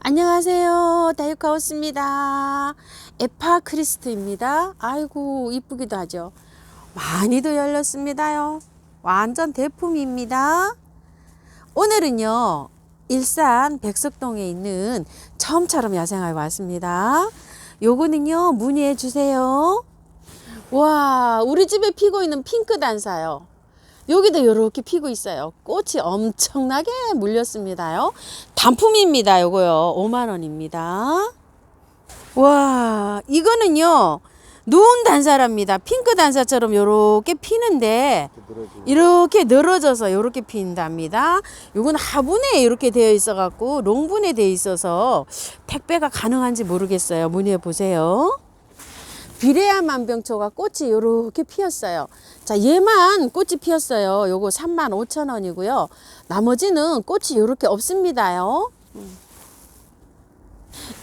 안녕하세요. 다육하우스입니다. 에파크리스트입니다. 아이고 이쁘기도 하죠. 많이도 열렸습니다요. 완전 대품입니다. 오늘은요 일산 백석동에 있는 처음처럼 야생화에 왔습니다. 요거는요 문의해 주세요. 와, 우리 집에 피고 있는 핑크 단사요. 여기도 이렇게 피고 있어요. 꽃이 엄청나게 물렸습니다요. 단품입니다. 요거요 5만원입니다. 와, 이거는요 누운 단사랍니다. 핑크 단사처럼 요렇게 피는데 이렇게 늘어져서 요렇게 핀답니다. 요건 화분에 이렇게 되어 있어 갖고 롱분에 되어 있어서 택배가 가능한지 모르겠어요. 문의해 보세요. 비레아 만병초가 꽃이 요렇게 피었어요. 자, 얘만 꽃이 피었어요. 요거 35,000원이고요. 나머지는 꽃이 요렇게 없습니다요.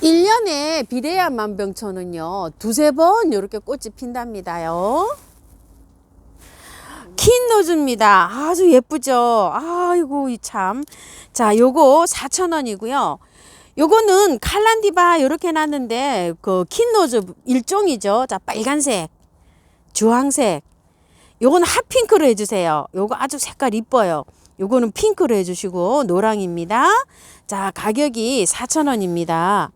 1년에 비레아 만병초는요, 두세 번 요렇게 꽃이 핀답니다요. 킨노즈입니다. 아주 예쁘죠? 아이고, 참. 자, 요거 4,000원이고요. 요거는 칼란디바 이렇게 놨는데 그 킨노즈 일종이죠. 자, 빨간색, 주황색. 요거는 핫핑크로 해주세요. 요거 아주 색깔 이뻐요. 요거는 핑크로 해주시고 노랑입니다. 자, 가격이 4,000원입니다.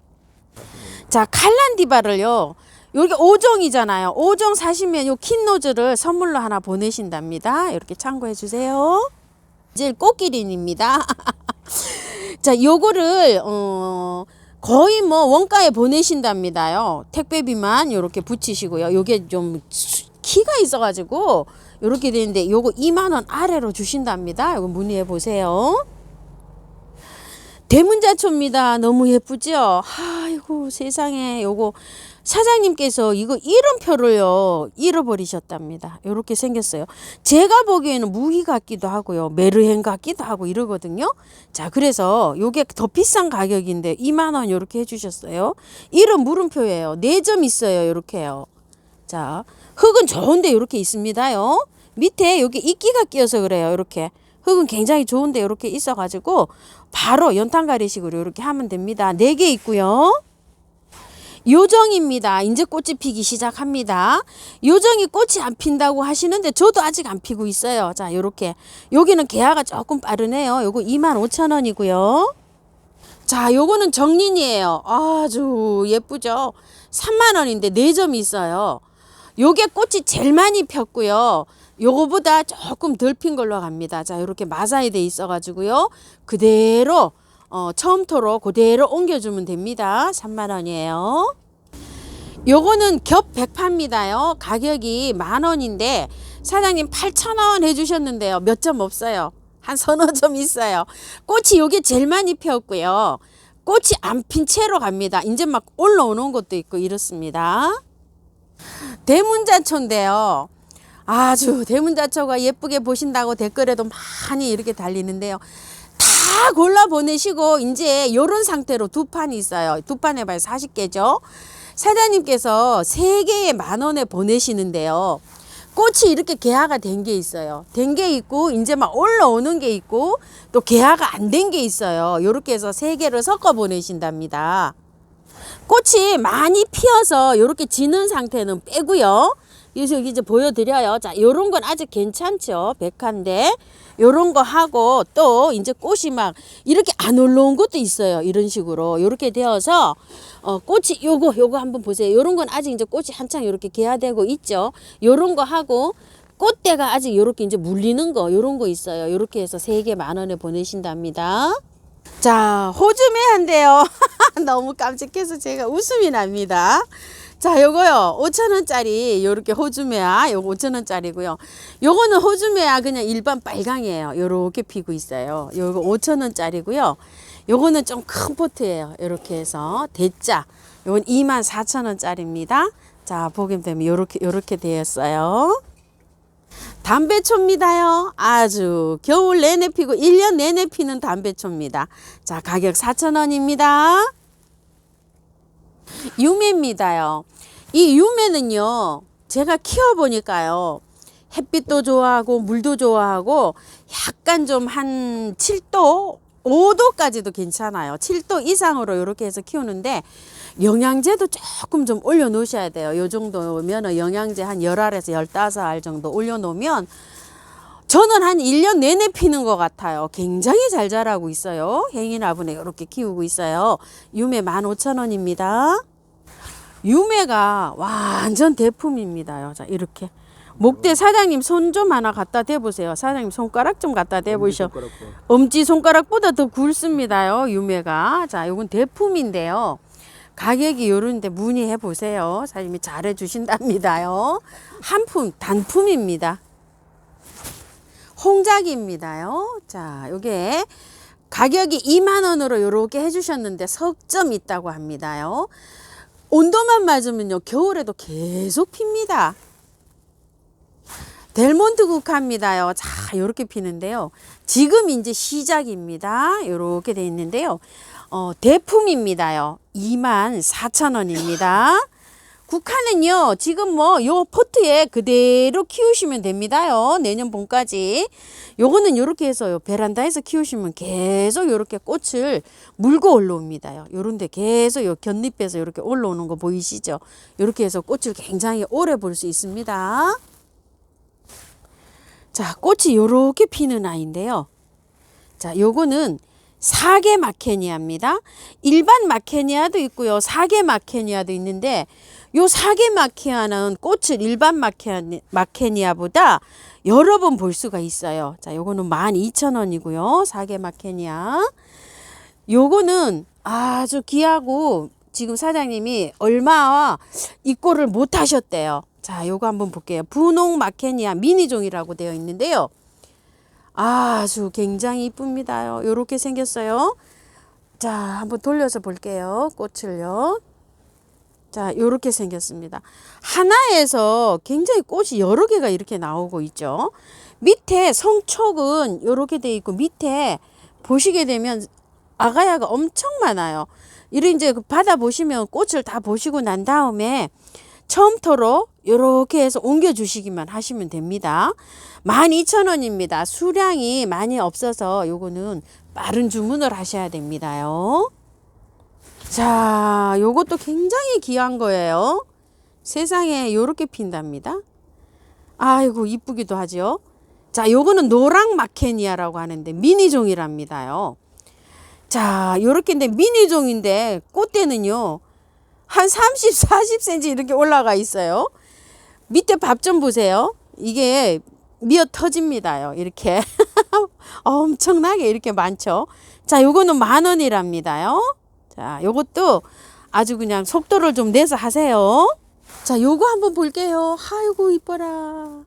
자, 칼란디바를요. 여기 5종이잖아요. 5종 사시면 요 킨노즈를 선물로 하나 보내신답니다. 이렇게 참고해 주세요. 이제 꽃기린입니다. 자, 요거를 거의 뭐 원가에 보내신답니다요. 택배비만 요렇게 붙이시고요. 요게 좀 키가 있어가지고 요렇게 되는데 요거 2만원 아래로 주신답니다. 요거 문의해 보세요. 대문자초입니다. 너무 예쁘죠? 아이고 세상에. 요거 사장님께서 이거 이름표를요 잃어버리셨답니다. 이렇게 생겼어요. 제가 보기에는 무희 같기도 하고요, 메르헨 같기도 하고 이러거든요. 자, 그래서 요게 더 비싼 가격인데 2만원 이렇게 해주셨어요. 이름 물음표예요. 4점 있어요. 이렇게요. 자, 흙은 좋은데 이렇게 있습니다요. 밑에 여기 이끼가 끼어서 그래요. 이렇게 흙은 굉장히 좋은데 이렇게 있어가지고 바로 연탄가리식으로 이렇게 하면 됩니다. 4개 있고요. 요정입니다. 이제 꽃이 피기 시작합니다. 요정이 꽃이 안 핀다고 하시는데 저도 아직 안 피고 있어요. 자, 요렇게 여기는 개화가 조금 빠르네요. 요거 25,000원이고요. 자, 요거는 정린이에요. 아주 예쁘죠? 3만원인데 4점이 있어요. 요게 꽃이 제일 많이 폈고요. 요거보다 조금 덜 핀 걸로 갑니다. 자, 요렇게 마사에 돼 있어 가지고요. 그대로 처음토로 그대로 옮겨주면 됩니다. 3만원이에요. 요거는 겹 100파입니다요. 가격이 만원인데 사장님 8,000원 해주셨는데요. 몇 점 없어요. 한 서너 점 있어요. 꽃이 요게 제일 많이 피었고요. 꽃이 안 핀 채로 갑니다. 이제 막 올라오는 것도 있고 이렇습니다. 대문자초인데요. 아주 대문자초가 예쁘게 보신다고 댓글에도 많이 이렇게 달리는데요. 다 골라 보내시고 이제 요런 상태로 두 판이 있어요. 두 판 해봐요. 40개죠. 사장님께서 3개에 만원에 보내시는데요. 꽃이 이렇게 개화가 된 게 있어요. 된 게 있고 이제 막 올라오는 게 있고 또 개화가 안 된 게 있어요. 요렇게 해서 3개를 섞어 보내신답니다. 꽃이 많이 피어서 이렇게 지는 상태는 빼고요. 그래서 여기 이제 보여드려요. 자, 요런 건 아직 괜찮죠. 백화인데 요런 거 하고 또 이제 꽃이 막 이렇게 안 올라온 것도 있어요. 이런 식으로 요렇게 되어서 꽃이 요거 한번 보세요. 요런 건 아직 이제 꽃이 한창 요렇게 개화되고 있죠. 요런 거 하고 꽃대가 아직 요렇게 이제 물리는 거 요런 거 있어요. 요렇게 해서 3개 만원에 보내신답니다. 자, 호주매한데요. 너무 깜찍해서 제가 웃음이 납니다. 자, 요거요 5,000원짜리 요렇게 호주매화 요거 5,000원짜리고요. 요거는 호주매화 그냥 일반 빨강이에요. 요렇게 피고 있어요. 요거 5,000원짜리고요. 요거는 좀 큰 포트예요. 요렇게 해서 대자 요건 24,000원짜리입니다. 자, 보게 되면 요렇게 되었어요. 담배초입니다요. 아주 겨울 내내 피고 1년 내내 피는 담배초입니다. 자, 가격 4,000원입니다. 유매입니다요. 이 유매는요 제가 키워보니까요 햇빛도 좋아하고 물도 좋아하고 약간 좀 한 7도 5도까지도 괜찮아요. 7도 이상으로 이렇게 해서 키우는데 영양제도 조금 좀 올려 놓으셔야 돼요. 요 정도면 영양제 한 10알에서 15알 정도 올려 놓으면 저는 한 1년 내내 피는 것 같아요. 굉장히 잘 자라고 있어요. 행인화분에 이렇게 키우고 있어요. 유매 15,000원입니다. 유매가 완전 대품입니다. 자, 이렇게. 목대 사장님 손 좀 하나 갖다 대보세요. 사장님 손가락 좀 갖다 대보셔. 엄지손가락보다 더 굵습니다요. 유매가. 자, 요건 대품인데요. 가격이 요런데 문의해 보세요. 사장님이 잘해 주신답니다요. 한품, 단품입니다. 홍작입니다요. 자, 요게 가격이 2만 원으로 요렇게 해주셨는데 석점 있다고 합니다요. 온도만 맞으면요 겨울에도 계속 핍니다. 델몬트 국화입니다요. 자, 요렇게 피는데요. 지금 이제 시작입니다. 요렇게 돼 있는데요. 대품입니다요. 24,000원입니다. 국화는요 지금 뭐 요 포트에 그대로 키우시면 됩니다요. 내년 봄까지. 요거는 요렇게 해서 요 베란다에서 키우시면 계속 요렇게 꽃을 물고 올라옵니다요. 요런데 계속 요 곁잎에서 요렇게 올라오는 거 보이시죠? 요렇게 해서 꽃을 굉장히 오래 볼 수 있습니다. 자, 꽃이 요렇게 피는 아이인데요. 자, 요거는 사계 마케니아입니다. 일반 마케니아도 있고요. 사계 마케니아도 있는데 요 사계 마케니아는 꽃을 일반 마케니아보다 여러 번 볼 수가 있어요. 자, 요거는 12,000원이고요. 사계 마케니아. 요거는 아주 귀하고 지금 사장님이 얼마 입고를 못 하셨대요. 자, 요거 한번 볼게요. 분홍 마케니아 미니종이라고 되어 있는데요. 아주 굉장히 이쁩니다요. 요렇게 생겼어요. 자, 한번 돌려서 볼게요. 꽃을요. 자, 요렇게 생겼습니다. 하나에서 굉장히 꽃이 여러 개가 이렇게 나오고 있죠. 밑에 성촉은 요렇게 돼 있고 밑에 보시게 되면 아가야가 엄청 많아요. 이런 이제 받아 보시면 꽃을 다 보시고 난 다음에 처음부터 요렇게 해서 옮겨 주시기만 하시면 됩니다. 12,000원입니다. 수량이 많이 없어서 요거는 빠른 주문을 하셔야 됩니다요. 자, 요것도 굉장히 귀한 거예요. 세상에 요렇게 핀답니다. 아이고 이쁘기도 하죠. 자, 요거는 노랑 마케니아라고 하는데 미니종이랍니다요. 자, 요렇게인데 미니종인데 꽃대는요 한 30, 40cm 이렇게 올라가 있어요. 밑에 밥 좀 보세요. 이게 미어 터집니다요. 이렇게 엄청나게 이렇게 많죠. 자, 요거는 10,000원이랍니다요. 자, 요것도 아주 그냥 속도를 좀 내서 하세요. 자, 요거 한번 볼게요. 아이고 이뻐라.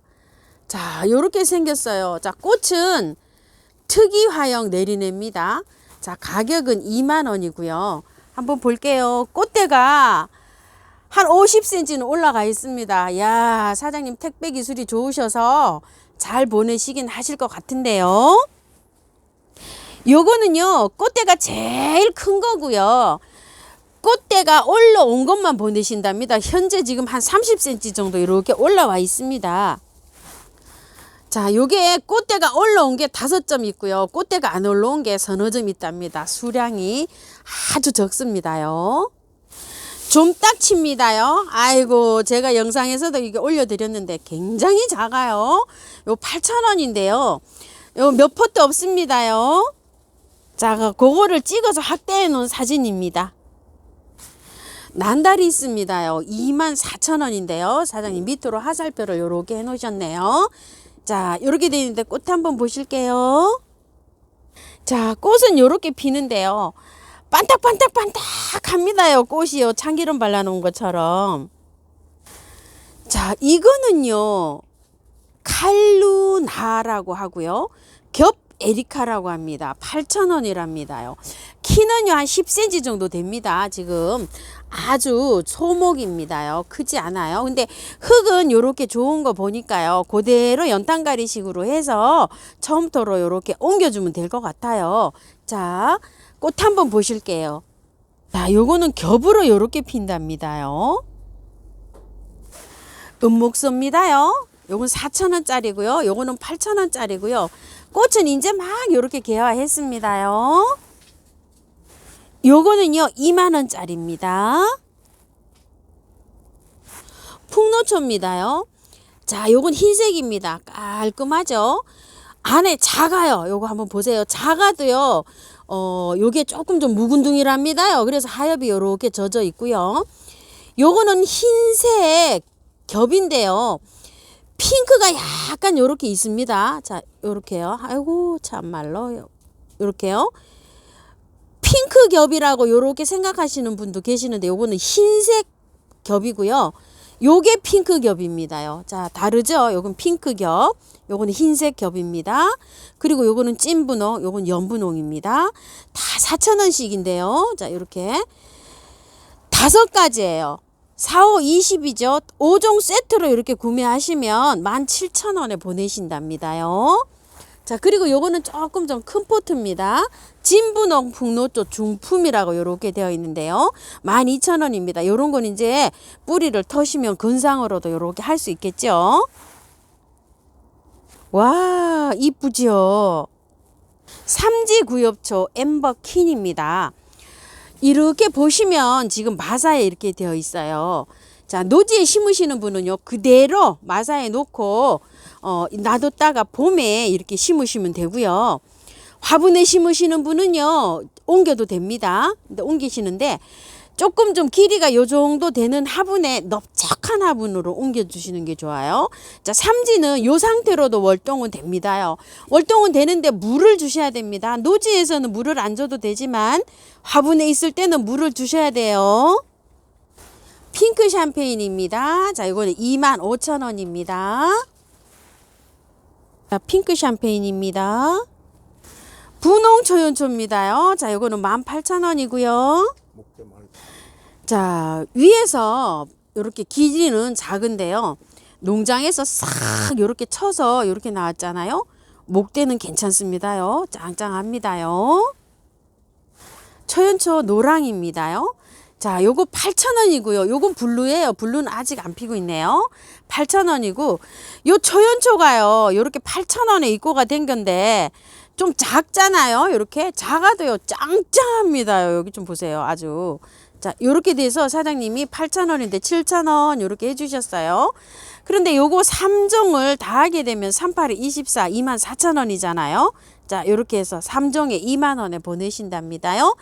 자, 요렇게 생겼어요. 자, 꽃은 특이화형 내리냅니다. 자, 가격은 2만 원이고요. 한번 볼게요. 꽃대가 한 50cm는 올라가 있습니다. 야, 사장님 택배 기술이 좋으셔서 잘 보내시긴 하실 것 같은데요. 요거는요 꽃대가 제일 큰 거고요. 꽃대가 올라온 것만 보내신답니다. 현재 지금 한 30cm 정도 이렇게 올라와 있습니다. 자, 요게 꽃대가 올라온 게 5점 있고요. 꽃대가 안 올라온 게 서너 점 있답니다. 수량이 아주 적습니다요. 좀 딱칩니다요. 아이고, 제가 영상에서도 이게 올려드렸는데 굉장히 작아요. 요 8,000원인데요. 요 몇 포트 없습니다요. 자, 그거를 찍어서 확대해 놓은 사진입니다. 난달이 있습니다요. 24,000원인데요. 사장님 밑으로 화살표를 요렇게 해 놓으셨네요. 자, 요렇게 되어 있는데 꽃 한번 보실게요. 자, 꽃은 요렇게 피는데요. 반딱반딱반딱합니다요. 꽃이요. 참기름 발라놓은 것처럼. 자, 이거는요. 칼루나라고 하고요. 겹 에리카라고 합니다. 8,000원이랍니다요. 키는요 한 10cm 정도 됩니다. 지금 아주 소목입니다요. 크지 않아요. 근데 흙은 요렇게 좋은 거 보니까요. 그대로 연탄가리 식으로 해서 처음부터 요렇게 옮겨주면 될 것 같아요. 자, 꽃 한번 보실게요. 자, 요거는 겹으로 요렇게 핀답니다요. 은목소입니다요. 요건 4,000원짜리고요. 요거는 8,000원짜리고요. 꽃은 이제 막 이렇게 개화했습니다요. 요거는요 2만원짜리입니다. 풍노초입니다요. 자, 요건 흰색입니다. 깔끔하죠. 안에 작아요. 요거 한번 보세요. 작아도요 요게 조금 좀 묵은둥이랍니다요. 그래서 하엽이 요렇게 젖어 있고요. 요거는 흰색 겹인데요. 핑크가 약간 요렇게 있습니다. 자, 요렇게요. 아이고 참말로 요렇게요. 핑크 겹이라고 요렇게 생각하시는 분도 계시는데 요거는 흰색 겹이고요. 요게 핑크 겹입니다요. 자, 다르죠? 요건 핑크 겹, 요거는 흰색 겹입니다. 그리고 요거는 찐분홍, 요건 연분홍입니다. 다 4,000원씩인데요. 자, 요렇게 5가지예요. 4, 5, 20이죠. 5종 세트로 이렇게 구매하시면 17,000원에 보내신답니다요. 자, 그리고 요거는 조금 좀 큰 포트입니다. 진분홍 풍노초 중품이라고 요렇게 되어 있는데요. 12,000원입니다. 요런 건 이제 뿌리를 터시면 건상으로도 요렇게 할 수 있겠죠. 와, 이쁘죠? 삼지구엽초 엠버킨입니다. 이렇게 보시면 지금 마사에 이렇게 되어 있어요. 자, 노지에 심으시는 분은요 그대로 마사에 놓고 놔뒀다가 봄에 이렇게 심으시면 되고요. 화분에 심으시는 분은요 옮겨도 됩니다. 근데 옮기시는데 조금 좀 길이가 요 정도 되는 화분에 넓적한 화분으로 옮겨 주시는 게 좋아요. 자, 삼지는 요 상태로도 월동은 됩니다요. 월동은 되는데 물을 주셔야 됩니다. 노지에서는 물을 안 줘도 되지만 화분에 있을 때는 물을 주셔야 돼요. 핑크 샴페인입니다. 자, 이거는 25,000원입니다. 자, 핑크 샴페인입니다. 분홍 초연초입니다요. 자, 이거는 18,000원이고요. 자, 위에서 이렇게 길이는 작은데요. 농장에서 싹 이렇게 쳐서 이렇게 나왔잖아요. 목대는 괜찮습니다요. 짱짱합니다요. 초연초 노랑입니다요. 자, 요거 8,000원이고요. 요건 블루예요. 블루는 아직 안 피고 있네요. 8,000원이고 요 초연초가요. 요렇게 8,000원에 입고가 된 건데 좀 작잖아요. 요렇게 작아도요. 짱짱합니다. 여기 좀 보세요. 아주. 자, 요렇게 돼서 사장님이 8,000원인데 7,000원 요렇게 해주셨어요. 그런데 요거 3종을 다 하게 되면 38에 24, 24,000원이잖아요. 자, 요렇게 해서 3종에 2만원에 보내신답니다요.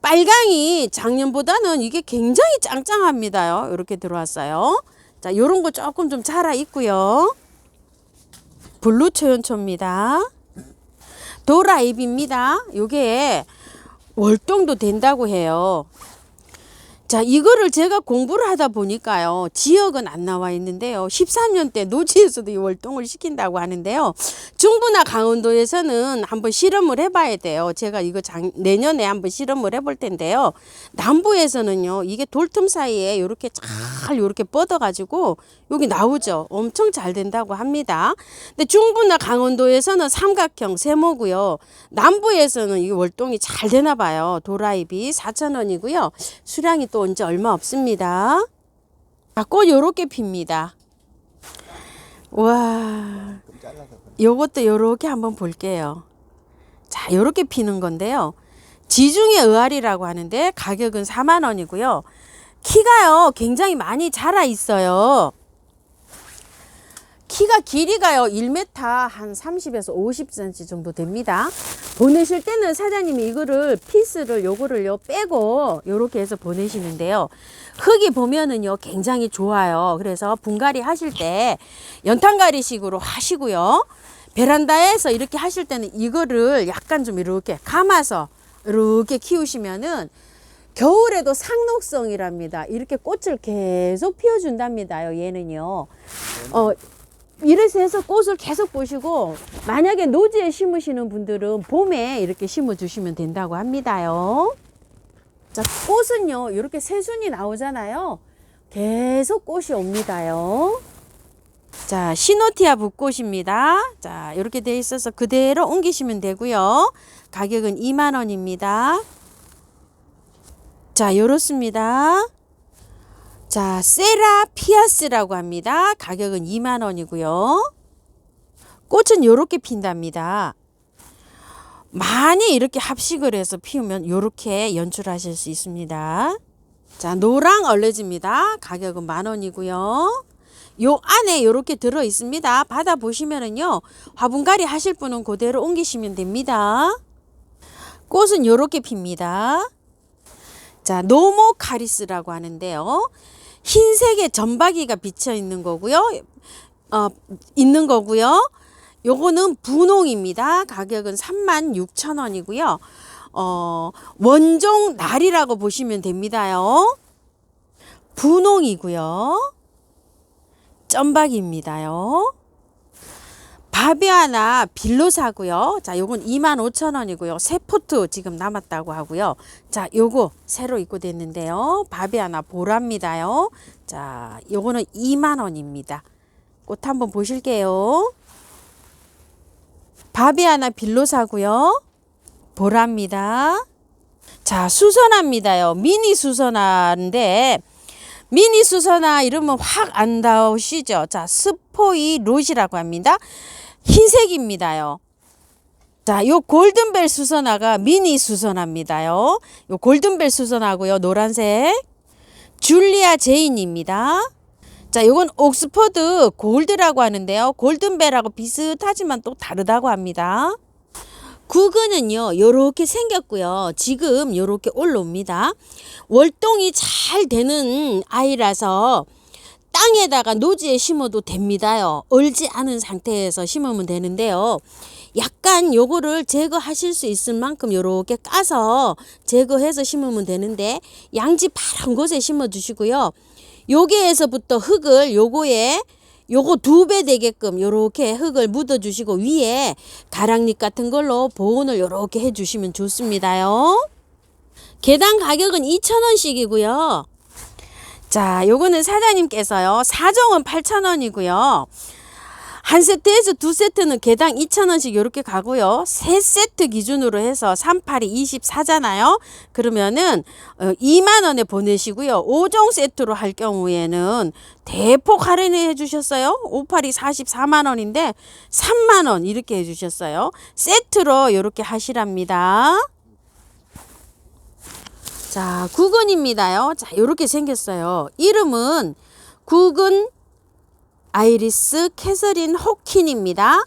빨강이 작년보다는 이게 굉장히 짱짱합니다요. 이렇게 들어왔어요. 자, 요런 거 조금 좀 자라 있고요. 블루 초연초입니다. 도라잎입니다. 요게 월동도 된다고 해요. 자, 이거를 제가 공부를 하다 보니까요. 지역은 안 나와 있는데요. 13년 때 노지에서도 이 월동을 시킨다고 하는데요. 중부나 강원도에서는 한번 실험을 해봐야 돼요. 제가 이거 내년에 한번 실험을 해볼 텐데요. 남부에서는요. 이게 돌틈 사이에 이렇게 잘 이렇게 뻗어가지고 여기 나오죠. 엄청 잘 된다고 합니다. 근데 중부나 강원도에서는 삼각형 세모고요. 남부에서는 이 월동이 잘 되나 봐요. 도라잎이 4,000원이고요. 수량이 또 이제 얼마 없습니다. 아, 꽃 요렇게 핍니다. 와, 요것도 요렇게 한번 볼게요. 자, 요렇게 피는 건데요. 지중해 의아리라고 하는데 가격은 4만원이고요. 키가요 굉장히 많이 자라 있어요. 키가 길이가요 1m 한 30에서 50cm 정도 됩니다. 보내실 때는 사장님이 이거를 피스를 요거를요 빼고 요렇게 해서 보내시는데요. 흙이 보면은요 굉장히 좋아요. 그래서 분갈이 하실 때 연탄가리식으로 하시고요. 베란다에서 이렇게 하실 때는 이거를 약간 좀 이렇게 감아서 이렇게 키우시면은 겨울에도 상록성이랍니다. 이렇게 꽃을 계속 피워준답니다요. 얘는요. 이래서 해서 꽃을 계속 보시고 만약에 노지에 심으시는 분들은 봄에 이렇게 심어 주시면 된다고 합니다요. 자, 꽃은요 이렇게 새순이 나오잖아요. 계속 꽃이 옵니다요. 자, 시노티아 붓꽃입니다. 자, 이렇게 돼 있어서 그대로 옮기시면 되고요. 가격은 2만원입니다. 자, 요렇습니다. 자, 세라피아스라고 합니다. 가격은 2만원이고요. 꽃은 요렇게 핀답니다. 많이 이렇게 합식을 해서 피우면 요렇게 연출하실 수 있습니다. 자, 노랑 얼레지입니다. 가격은 10,000원이고요. 요 안에 요렇게 들어 있습니다. 받아 보시면은요, 화분갈이 하실 분은 그대로 옮기시면 됩니다. 꽃은 요렇게 핍니다. 자, 노모카리스라고 하는데요. 흰색의 점박이가 비쳐 있는 거고요. 요거는 분홍입니다. 가격은 36,000원이고요. 원종 날이라고 보시면 됩니다요. 분홍이고요. 점박입니다요. 바비아나 빌로사고요. 자, 요건 25,000원이고요. 새 포트 지금 남았다고 하고요. 자, 요거 새로 입고됐는데요. 바비아나 보라입니다요. 자, 요거는 20,000원입니다. 꽃 한번 보실게요. 바비아나 빌로사고요. 보라입니다. 자, 수선화입니다요. 미니 수선화인데 미니 수선화 이러면 확 안 나오시죠. 자, 스포이 롯이라고 합니다. 흰색입니다요. 자, 요 골든벨 수선화가 미니 수선화입니다요. 요 골든벨 수선화고요. 노란색. 줄리아 제인입니다. 자, 요건 옥스퍼드 골드라고 하는데요. 골든벨하고 비슷하지만 또 다르다고 합니다. 구근은요, 요렇게 생겼고요. 지금 요렇게 올라옵니다. 월동이 잘 되는 아이라서 땅에다가 노지에 심어도 됩니다요. 얼지 않은 상태에서 심으면 되는데요. 약간 요거를 제거하실 수 있을 만큼 요렇게 까서 제거해서 심으면 되는데, 양지 파란 곳에 심어 주시고요. 여기에서부터 흙을 요거 2배 되게끔 요렇게 흙을 묻어 주시고 위에 가랑잎 같은 걸로 보온을 요렇게 해 주시면 좋습니다요. 개당 가격은 2,000원씩이고요. 자, 요거는 사장님께서요, 4종은 8,000원이고요. 한 세트에서 2세트는 개당 2,000원씩 요렇게 가고요. 3세트 기준으로 해서 3,8이 24잖아요. 그러면은 20,000원에 보내시고요. 5종 세트로 할 경우에는 대폭 할인해 주셨어요. 5,8이 44만원인데 3만원 이렇게 해 주셨어요. 세트로 요렇게 하시랍니다. 자, 구근입니다요. 자, 요렇게 생겼어요. 이름은 구근 아이리스 캐서린 호킨입니다.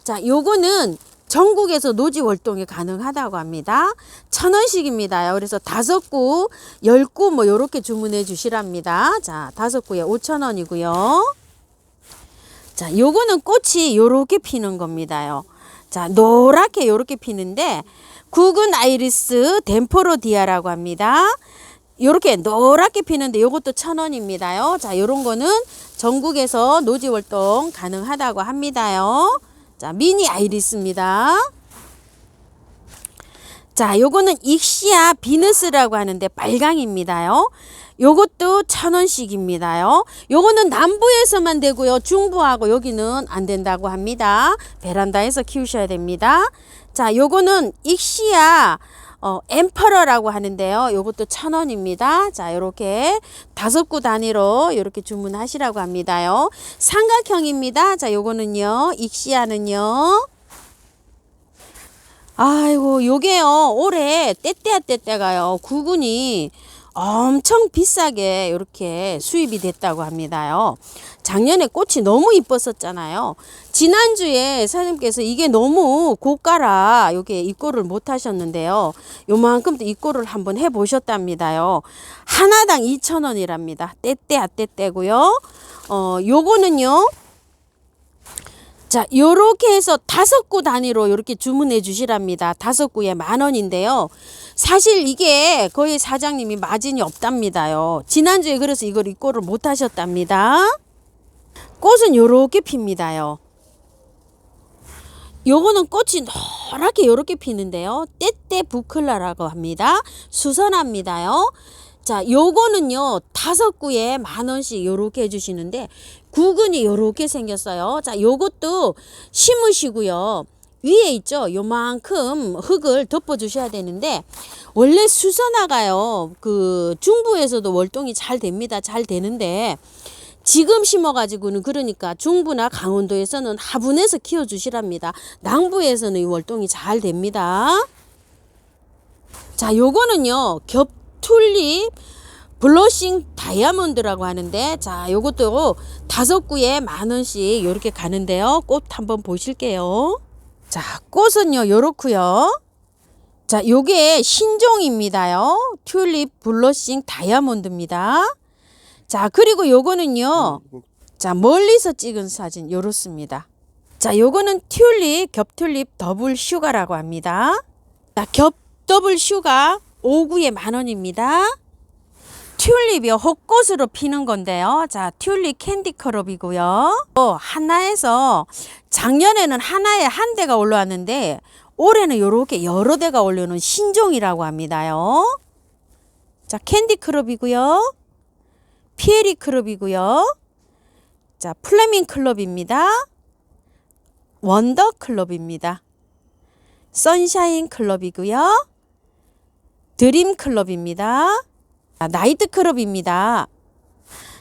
자, 요거는 전국에서 노지 월동이 가능하다고 합니다. 1,000원씩입니다요. 그래서 5구, 10구 뭐 요렇게 주문해 주시랍니다. 자, 5구에 5,000원이고요. 자, 요거는 꽃이 요렇게 피는 겁니다요. 자, 노랗게 요렇게 피는데 구근 아이리스 덴포로디아라고 합니다. 요렇게 노랗게 피는데 요것도 1,000원입니다요. 자, 요런 거는 전국에서 노지 월동 가능하다고 합니다요. 자, 미니 아이리스입니다. 자, 요거는 익시아 비너스라고 하는데 빨강입니다요. 요것도 1,000원씩입니다요. 요거는 남부에서만 되고요. 중부하고 여기는 안 된다고 합니다. 베란다에서 키우셔야 됩니다. 자, 요거는 익시아 엠퍼러라고 하는데요. 요것도 1,000원입니다. 자, 요렇게 5구 단위로 요렇게 주문하시라고 합니다요. 삼각형입니다. 자, 요거는요, 익시아는요. 아이고, 요게요, 올해 때때가요, 구근이 엄청 비싸게 이렇게 수입이 됐다고 합니다요. 작년에 꽃이 너무 이뻤었잖아요. 지난주에 사장님께서 이게 너무 고가라 요게 입고를 못 하셨는데요. 요만큼 입고를 한번 해 보셨답니다요. 하나당 2,000원이랍니다. 때때고요. 요거는요. 자, 요렇게 해서 5구 단위로 요렇게 주문해 주시랍니다. 5구에 10,000원인데요. 사실 이게 거의 사장님이 마진이 없답니다요. 지난주에 그래서 이걸 입고를 못 하셨답니다. 꽃은 요렇게 핍니다요. 요거는 꽃이 노랗게 요렇게 피는데요. 때때 부클라라고 합니다. 수선화입니다요. 자, 요거는요, 5구에 10,000원씩 요렇게 해주시는데, 구근이 요렇게 생겼어요. 자, 요것도 심으시고요. 위에 있죠? 요만큼 흙을 덮어 주셔야 되는데, 원래 수선화가요, 그 중부에서도 월동이 잘 됩니다. 잘 되는데, 지금 심어가지고는 그러니까 중부나 강원도에서는 화분에서 키워주시랍니다. 남부에서는 이 월동이 잘 됩니다. 자, 요거는요 겹툴립 블러싱 다이아몬드라고 하는데, 자 요것도 5구에 10,000원씩 이렇게 가는데요. 꽃 한번 보실게요. 자, 꽃은요 요렇고요. 자, 요게 신종입니다요. 튤립 블러싱 다이아몬드입니다. 자, 그리고 요거는요, 자 멀리서 찍은 사진 요렇습니다. 자, 요거는 튤립 겹튤립 더블 슈가라고 합니다. 자, 겹 더블 슈가 5구에 10,000원입니다. 튤립이요 헛꽃으로 피는 건데요. 자, 튤립 캔디 컬럽이고요. 하나에서 작년에는 하나에 한 대가 올라왔는데 올해는 요렇게 여러 대가 올라오는 신종이라고 합니다요. 자, 캔디 컬럽이고요. 피에리 클럽이고요. 자, 플레밍 클럽입니다. 원더 클럽입니다. 선샤인 클럽이고요. 드림 클럽입니다. 자, 나이트 클럽입니다.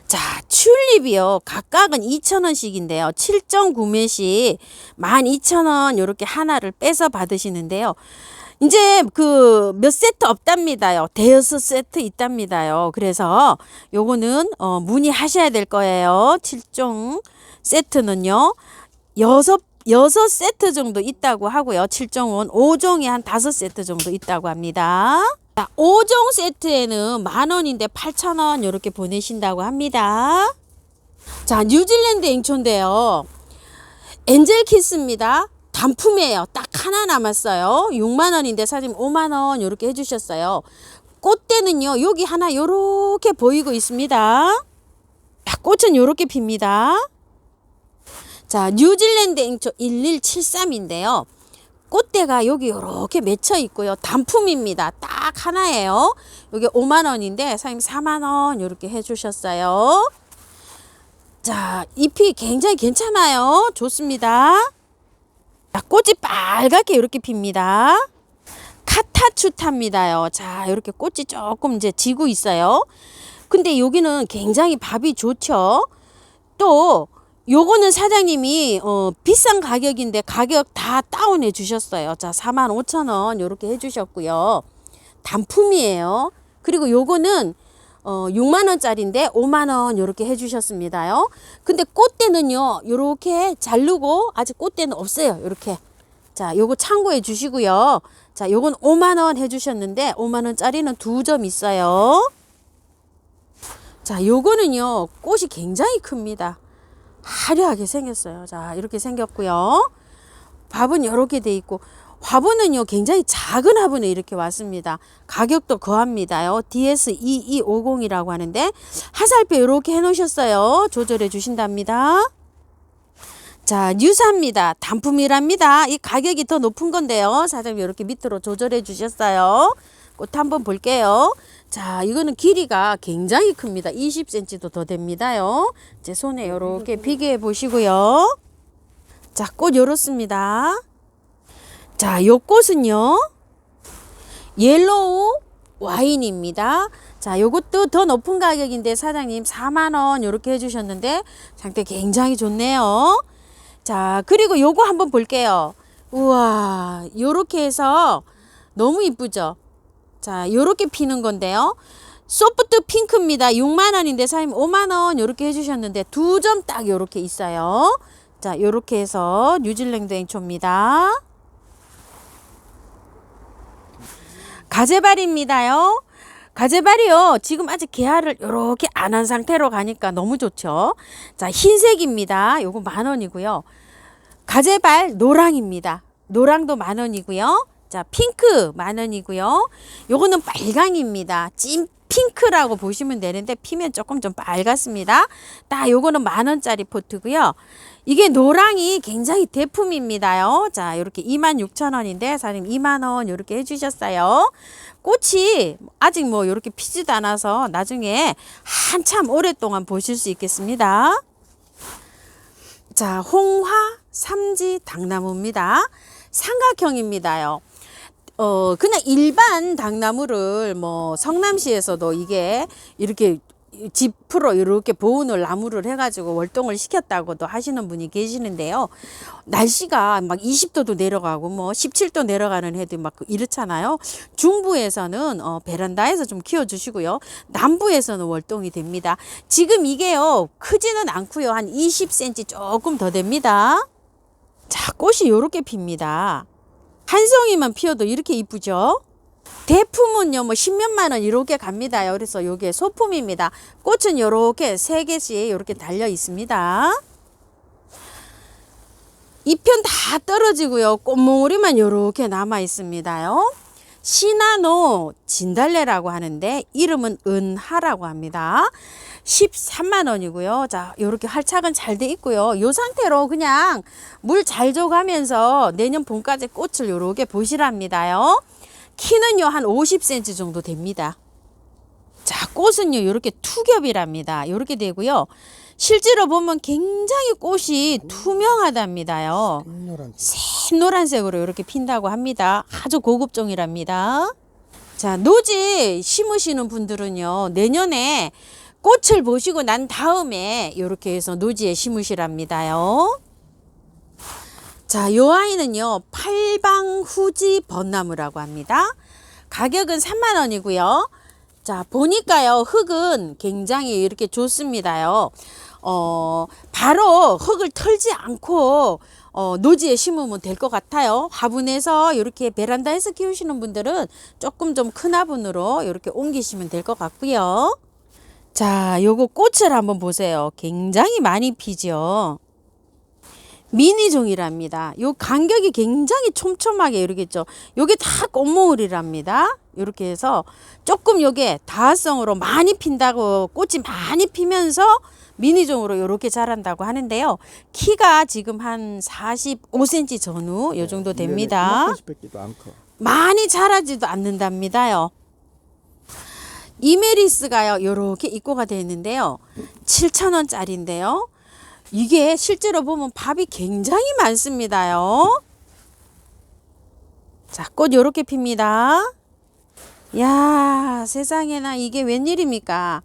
자, 튤립이요 각각은 2,000원씩인데요. 7점 구매시 12,000원 요렇게 하나를 빼서 받으시는데요. 이제 그 몇 세트 없답니다요. 대여섯 세트 있답니다요. 그래서 요거는 문의하셔야 될 거예요. 7종 세트는요. 6 세트 정도 있다고 하고요. 7종은 5종이 한 5세트 정도 있다고 합니다. 자, 5종 세트에는 10,000원인데 8,000원 요렇게 보내신다고 합니다. 자, 뉴질랜드 앵초인데요. 엔젤 키스입니다. 단품이에요. 딱 하나 남았어요. 60,000원인데 사장님 50,000원 이렇게 해주셨어요. 꽃대는요 여기 하나 요렇게 보이고 있습니다. 자, 꽃은 요렇게 핍니다. 자, 뉴질랜드 앵초 1173인데요 꽃대가 여기 요렇게 맺혀 있고요. 단품입니다. 딱 하나예요. 여기 50,000원인데 사장님 40,000원 이렇게 해주셨어요. 자, 잎이 굉장히 괜찮아요. 좋습니다. 자, 꽃이 빨갛게 이렇게 핍니다. 카타추타입니다요. 자, 이렇게 꽃이 조금 이제 지고 있어요. 근데 여기는 굉장히 밥이 좋죠. 또 요거는 사장님이 비싼 가격인데 가격 다 다운해 주셨어요. 자, 45,000원 이렇게 해주셨고요. 단품이에요. 그리고 요거는 60,000원짜리인데 50,000원 이렇게 해주셨습니다요. 근데 꽃대는요 요렇게 자르고 아직 꽃대는 없어요. 이렇게. 자, 요거 참고해 주시고요. 자, 요건 50,000원 해주셨는데 50,000원짜리는 2점 있어요. 자, 요거는요 꽃이 굉장히 큽니다. 화려하게 생겼어요. 자, 이렇게 생겼고요. 밥은 이렇게 돼 있고, 화분은요 굉장히 작은 화분에 이렇게 왔습니다. 가격도 거합니다요. DS2250이라고 하는데 화살표 이렇게 해 놓으셨어요. 조절해 주신답니다. 자, 뉴사입니다. 단품이랍니다. 이 가격이 더 높은 건데요. 사장님 이렇게 밑으로 조절해 주셨어요. 꽃 한번 볼게요. 자, 이거는 길이가 굉장히 큽니다. 20cm도 더 됩니다요. 제 손에 이렇게 비교해 보시고요. 자, 꽃 요렇습니다. 자, 요 꽃은요 옐로우 와인입니다. 자, 요것도 더 높은 가격인데 사장님 40,000원 요렇게 해주셨는데 상태 굉장히 좋네요. 자, 그리고 요거 한번 볼게요. 우와, 요렇게 해서 너무 이쁘죠. 자, 요렇게 피는 건데요. 소프트 핑크입니다. 60,000원인데 사장님 50,000원 요렇게 해주셨는데 2점 딱 요렇게 있어요. 자, 요렇게 해서 뉴질랜드 앵초입니다. 가재발입니다요. 가재발이요 지금 아직 개화를 이렇게 안 한 상태로 가니까 너무 좋죠. 자, 흰색입니다. 요거 10,000원이고요. 가재발 노랑입니다. 노랑도 10,000원이고요. 자, 핑크 10,000원이고요. 요거는 빨강입니다. 찐 핑크라고 보시면 되는데 피면 조금 좀 빨갛습니다. 딱 요거는 10,000원짜리 포트고요. 이게 노랑이 굉장히 대품입니다요. 자, 이렇게 26,000원인데 사장님 20,000원 이렇게 해주셨어요. 꽃이 아직 뭐 이렇게 피지도 않아서 나중에 한참 오랫동안 보실 수 있겠습니다. 자, 홍화 삼지 당나무입니다. 삼각형입니다요. 그냥 일반 당나무를 뭐 성남시에서도 이게 이렇게 지프로 이렇게 보온을 나무를 해가지고 월동을 시켰다고도 하시는 분이 계시는데요. 날씨가 막 20도도 내려가고 뭐 17도 내려가는 해도 막 이렇잖아요. 중부에서는 베란다에서 좀 키워주시고요. 남부에서는 월동이 됩니다. 지금 이게요 크지는 않고요. 한 20cm 조금 더 됩니다. 자, 꽃이 이렇게 핍니다. 한 송이만 피어도 이렇게 이쁘죠? 대품은요, 뭐, 10몇만 원 이렇게 갑니다. 그래서 요게 소품입니다. 꽃은 요렇게 3개씩 이렇게 달려 있습니다. 잎은 다 떨어지고요. 꽃몽우리만 요렇게 남아 있습니다요. 시나노 진달래라고 하는데, 이름은 은하라고 합니다. 13만 원이고요. 자, 요렇게 활착은 잘 돼 있고요. 요 상태로 그냥 물 잘 줘가면서 내년 봄까지 꽃을 요렇게 보시랍니다요. 키는요 한 50cm 정도 됩니다. 자, 꽃은요 이렇게 투겹이랍니다. 이렇게 되고요. 실제로 보면 굉장히 꽃이 투명하답니다요. 샛노란색으로 이렇게 핀다고 합니다. 아주 고급종이랍니다. 자, 노지 심으시는 분들은요 내년에 꽃을 보시고 난 다음에 이렇게 해서 노지에 심으시랍니다요. 자, 요 아이는요 팔방후지 벚나무라고 합니다. 가격은 3만 원이고요. 자, 보니까요 흙은 굉장히 이렇게 좋습니다요. 바로 흙을 털지 않고 노지에 심으면 될 것 같아요. 화분에서 이렇게 베란다에서 키우시는 분들은 조금 좀 큰 화분으로 이렇게 옮기시면 될 것 같고요. 자, 요거 꽃을 한번 보세요. 굉장히 많이 피죠. 미니종이랍니다. 요 간격이 굉장히 촘촘하게 이렇게 있죠. 요게 다 꽃몽울이랍니다. 이렇게 해서 조금 요게 다화성으로 많이 핀다고 꽃이 많이 피면서 미니종으로 이렇게 자란다고 하는데요. 키가 지금 한 45cm 전후 요 정도 됩니다. 많이 자라지도 않는답니다요. 이메리스가요 요렇게 입고가 되어 있는데요. 7,000원짜리인데요. 이게 실제로 보면 밥이 굉장히 많습니다요. 자, 꽃 요렇게 핍니다. 야, 세상에나 이게 웬일입니까?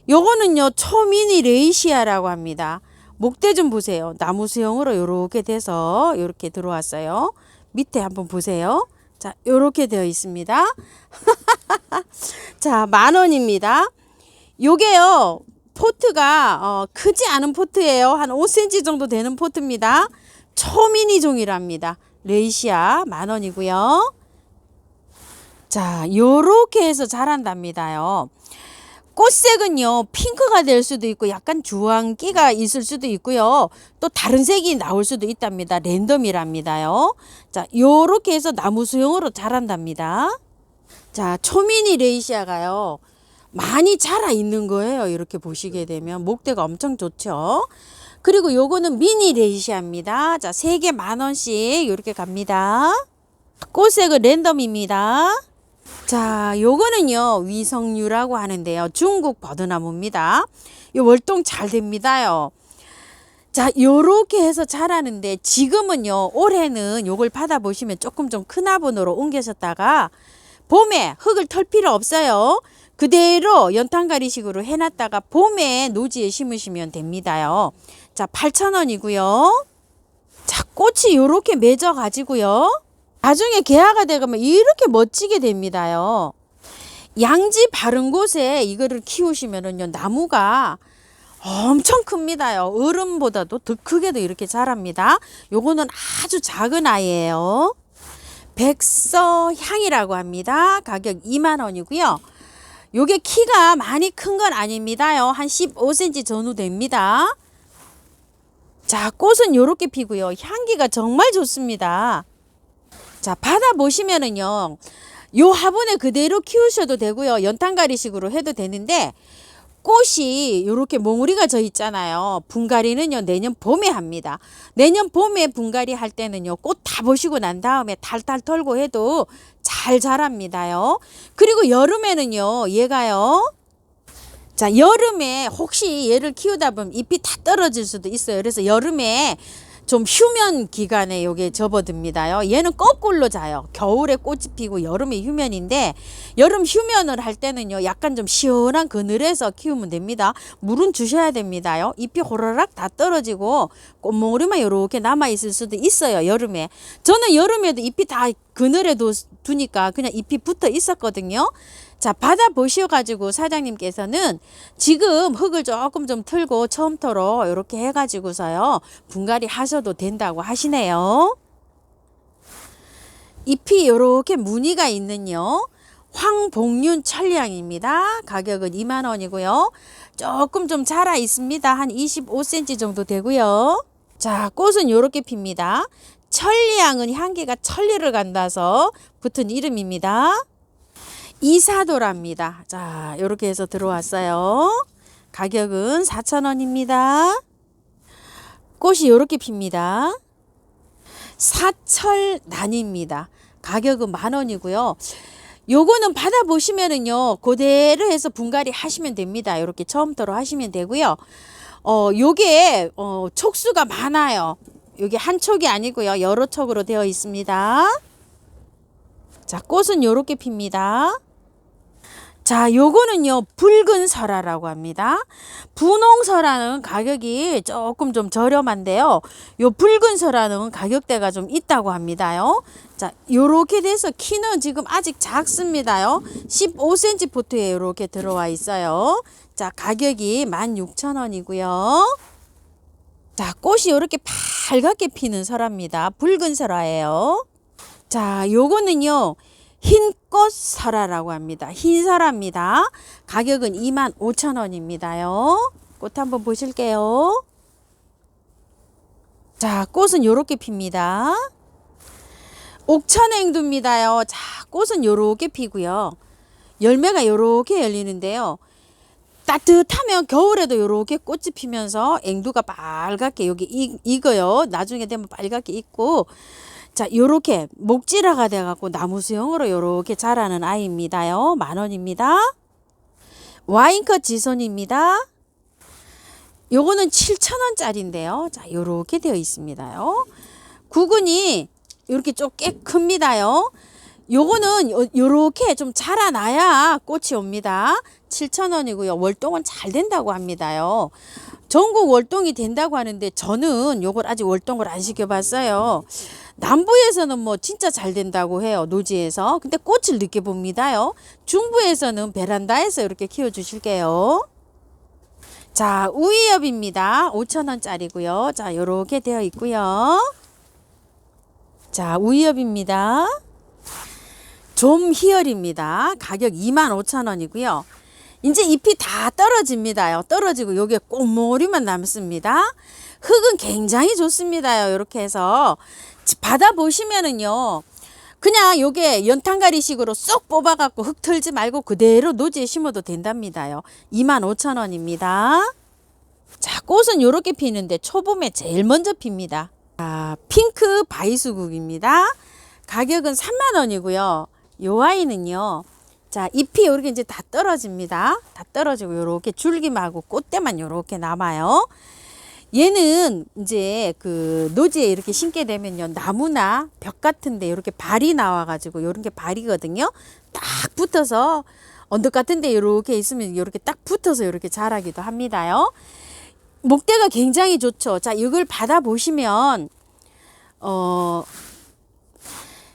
요거는요 초미니 레이시아라고 합니다. 목대 좀 보세요. 나무 수형으로 요렇게 돼서 요렇게 들어왔어요. 밑에 한번 보세요. 자, 요렇게 되어 있습니다. 자, 10,000원입니다. 요게요 포트가 크지 않은 포트예요. 한 5cm 정도 되는 포트입니다. 초미니 종이랍니다. 레이시아 10,000원이고요. 자, 요렇게 해서 자란답니다요. 꽃색은요 핑크가 될 수도 있고 약간 주황기가 있을 수도 있고요. 또 다른 색이 나올 수도 있답니다. 랜덤이랍니다요. 자, 요렇게 해서 나무 수용으로 자란답니다. 자, 초미니 레이시아가요 많이 자라 있는 거예요. 이렇게 보시게 되면 목대가 엄청 좋죠. 그리고 요거는 미니 레이시아입니다. 자, 3개 10,000원씩 이렇게 갑니다. 꽃색은 랜덤입니다. 자, 요거는요 위성류라고 하는데요. 중국 버드나무입니다. 요 월동 잘 됩니다요. 자, 요렇게 해서 자라는데 지금은요 올해는 요걸 받아보시면 조금 좀 큰 화분으로 옮기셨다가 봄에 흙을 털 필요 없어요. 그대로 연탄가리식으로 해놨다가 봄에 노지에 심으시면 됩니다요. 자, 8,000원이고요. 자, 꽃이 요렇게 맺어 가지고요. 나중에 개화가 되면 이렇게 멋지게 됩니다요. 양지 바른 곳에 이거를 키우시면은요 나무가 엄청 큽니다요. 어른보다도 더 크게도 이렇게 자랍니다. 요거는 아주 작은 아이예요. 백서향이라고 합니다. 가격 20,000원이고요. 요게 키가 많이 큰 건 아닙니다요. 한 15cm 전후 됩니다. 자, 꽃은 요렇게 피고요. 향기가 정말 좋습니다. 자, 받아보시면은요 요 화분에 그대로 키우셔도 되고요. 연탄가리식으로 해도 되는데 꽃이 요렇게 몽우리가 져 있잖아요. 분갈이는요 내년 봄에 합니다. 내년 봄에 분갈이 할 때는요 꽃 다 보시고 난 다음에 탈탈 털고 해도 잘 자랍니다요. 그리고 여름에는요 얘가요, 자, 여름에 혹시 얘를 키우다 보면 잎이 다 떨어질 수도 있어요. 그래서 여름에 좀 휴면 기간에 요게 접어듭니다요. 얘는 거꾸로 자요. 겨울에 꽃이 피고 여름에 휴면인데, 여름 휴면을 할 때는요 약간 좀 시원한 그늘에서 키우면 됩니다. 물은 주셔야 됩니다요. 잎이 호로락 다 떨어지고 꽃몽오리만 이렇게 남아 있을 수도 있어요, 여름에. 저는 여름에도 잎이 다 그늘에 두니까 그냥 잎이 붙어 있었거든요. 자, 받아 보셔가지고 사장님께서는 지금 흙을 조금 좀 틀고 처음부터 이렇게 해가지고서요 분갈이 하셔도 된다고 하시네요. 잎이 이렇게 무늬가 있는요 황복륜 천리향입니다. 가격은 2만원이고요. 조금 좀 자라 있습니다. 한 25cm 정도 되고요. 자, 꽃은 이렇게 핍니다. 천리향은 향기가 천리를 간다서 붙은 이름입니다. 이사도랍니다. 자, 이렇게 해서 들어왔어요. 가격은 4,000원입니다. 꽃이 이렇게 핍니다. 사철난입니다. 가격은 10,000원이고요. 요거는 받아보시면은요 그대로 해서 분갈이 하시면 됩니다. 이렇게 처음부터 하시면 되고요. 요게 촉수가 많아요. 요게 한 촉이 아니고요 여러 촉으로 되어 있습니다. 자, 꽃은 요렇게 핍니다. 자, 요거는요 붉은 설화라고 합니다. 분홍 설화는 가격이 조금 좀 저렴한데요, 요 붉은 설화는 가격대가 좀 있다고 합니다요. 자, 요렇게 돼서 키는 지금 아직 작습니다요. 15cm 포트에 요렇게 들어와 있어요. 자, 가격이 16,000원이고요. 자, 꽃이 요렇게 빨갛게 피는 설화입니다. 붉은 설화예요. 자, 요거는요 흰꽃 설화라고 합니다. 흰 설화입니다. 가격은 25,000원입니다요. 꽃 한번 보실게요. 자, 꽃은 요렇게 핍니다. 옥천앵두입니다요. 자, 꽃은 요렇게 피고요. 열매가 요렇게 열리는데요. 따뜻하면 겨울에도 요렇게 꽃이 피면서 앵두가 빨갛게 여기 익어요. 나중에 되면 빨갛게 익고, 자, 요렇게 목질화가 돼갖고 나무 수형으로 요렇게 자라는 아이입니다요. 10,000원입니다. 와인컷 지손입니다. 요거는 7,000원짜리인데요. 자, 요렇게 되어 있습니다요. 구근이 요렇게 좀 꽤 큽니다요. 요거는 요렇게 좀 자라나야 꽃이 옵니다. 7,000원이고요. 월동은 잘 된다고 합니다요. 전국 월동이 된다고 하는데 저는 요걸 아직 월동을 안 시켜봤어요. 남부에서는 뭐 진짜 잘 된다고 해요, 노지에서. 근데 꽃을 늦게 봅니다요. 중부에서는 베란다에서 이렇게 키워 주실게요. 자, 우이엽입니다. 5,000원짜리고요. 자, 요렇게 되어 있고요. 자, 우이엽입니다. 좀희열입니다. 가격 25,000원이고요. 이제 잎이 다 떨어집니다요. 떨어지고 요게 꽃모리만 남습니다. 흙은 굉장히 좋습니다요. 이렇게 해서 받아보시면은요 그냥 요게 연탄가리식으로 쏙 뽑아갖고 흙 털지 말고 그대로 노지에 심어도 된답니다요. 25,000원입니다. 자, 꽃은 요렇게 피는데 초봄에 제일 먼저 핍니다. 자, 핑크 바이수국입니다. 가격은 30,000원이고요. 요 아이는요, 자, 잎이 요렇게 이제 다 떨어집니다. 다 떨어지고 요렇게 줄기하고 꽃대만 요렇게 남아요. 얘는 이제 그 노지에 이렇게 심게 되면요 나무나 벽 같은데 이렇게 발이 나와가지고 요런 게 발이거든요. 딱 붙어서 언덕 같은데 이렇게 있으면 이렇게 딱 붙어서 이렇게 자라기도 합니다요. 목대가 굉장히 좋죠. 자, 이걸 받아 보시면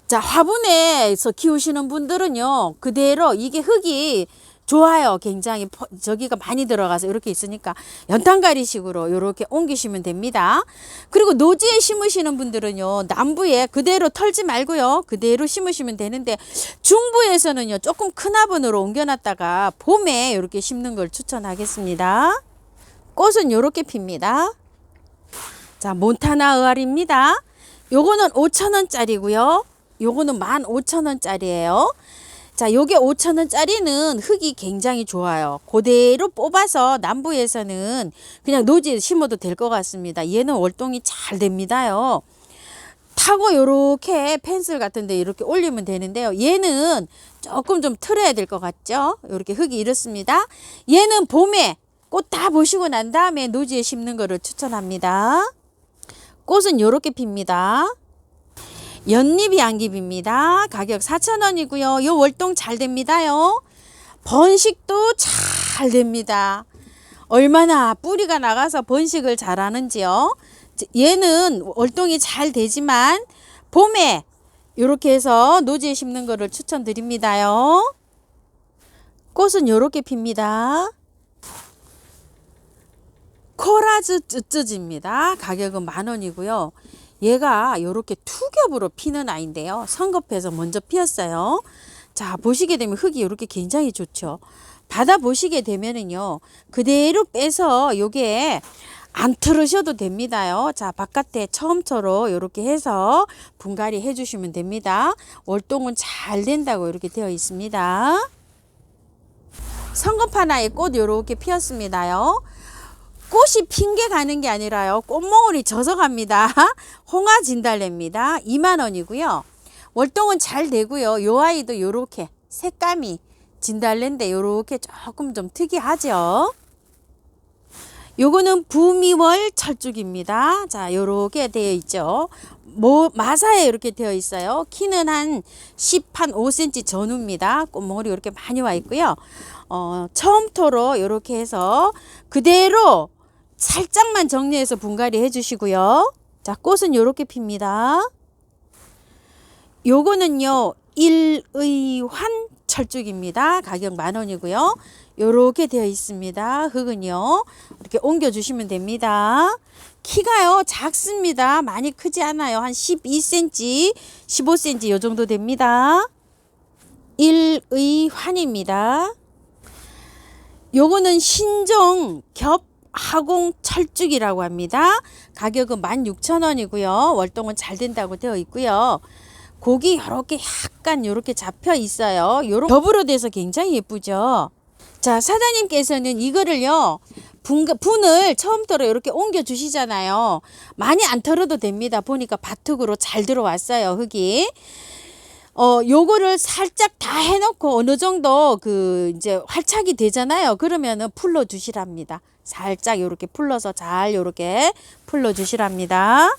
자, 화분에서 키우시는 분들은요 그대로 이게 흙이 좋아요. 굉장히 저기가 많이 들어가서 이렇게 있으니까 연탄가리식으로 이렇게 옮기시면 됩니다. 그리고 노지에 심으시는 분들은요 남부에 그대로 털지 말고요 그대로 심으시면 되는데, 중부에서는요 조금 큰 화분으로 옮겨놨다가 봄에 이렇게 심는 걸 추천하겠습니다. 꽃은 이렇게 핍니다. 자, 몬타나 의알입니다. 요거는 5,000원짜리고요. 요거는 15,000원짜리예요. 자, 요게 5,000원짜리는 흙이 굉장히 좋아요. 그대로 뽑아서 남부에서는 그냥 노지에 심어도 될 것 같습니다. 얘는 월동이 잘 됩니다요. 타고 요렇게 펜슬 같은데 이렇게 올리면 되는데요. 얘는 조금 좀 틀어야 될 것 같죠? 이렇게 흙이 이렇습니다. 얘는 봄에 꽃 다 보시고 난 다음에 노지에 심는 거를 추천합니다. 꽃은 요렇게 핍니다. 연잎이 양귀비입니다. 가격 4,000원이고요. 요 월동 잘 됩니다요. 번식도 잘 됩니다. 얼마나 뿌리가 나가서 번식을 잘하는지요. 얘는 월동이 잘 되지만 봄에 이렇게 해서 노지에 심는 거를 추천드립니다요. 꽃은 요렇게 핍니다. 코라즈 쯔쯔지입니다. 가격은 10,000원이고요. 얘가 요렇게 투겹으로 피는 아이인데요. 성급해서 먼저 피었어요. 자, 보시게 되면 흙이 이렇게 굉장히 좋죠. 받아 보시게 되면은요, 그대로 빼서 요게 안 틀으셔도 됩니다요. 자, 바깥에 처음처럼 이렇게 해서 분갈이 해주시면 됩니다. 월동은 잘 된다고 이렇게 되어 있습니다. 성급 하나에 꽃 이렇게 피었습니다요. 꽃이 핀 게 가는 게 아니라요. 꽃몽울이 젖어 갑니다. 홍화 진달래입니다. 20,000원이고요. 월동은 잘 되고요. 요 아이도 요렇게 색감이 진달래인데 요렇게 조금 좀 특이하죠. 요거는 부미월 철쭉입니다. 자, 요렇게 되어 있죠. 마사에 이렇게 되어 있어요. 키는 한 5cm 전후입니다. 꽃몽울이 이렇게 많이 와 있고요. 처음토로 이렇게 해서 그대로 살짝만 정리해서 분갈이 해주시고요. 자, 꽃은 이렇게 핍니다. 요거는요, 일의환 철쭉입니다. 가격 10,000원이고요. 요렇게 되어 있습니다. 흙은요, 이렇게 옮겨주시면 됩니다. 키가요, 작습니다. 많이 크지 않아요. 한 12cm, 15cm 요 정도 됩니다. 일의환입니다. 요거는 신종 겹 하공 철쭉이라고 합니다. 가격은 16,000원이고요. 월동은 잘 된다고 되어 있고요. 고기 이렇게 약간 이렇게 잡혀 있어요. 요런 겹으로 돼서 굉장히 예쁘죠. 자, 사장님께서는 이거를요, 분을 처음부터 이렇게 옮겨 주시잖아요. 많이 안 털어도 됩니다. 보니까 바특으로 잘 들어왔어요, 흙이. 요거를 살짝 다 해놓고 어느 정도 이제 활착이 되잖아요. 그러면은 풀러 주시랍니다. 살짝 요렇게 풀러서 잘 요렇게 풀러 주시랍니다.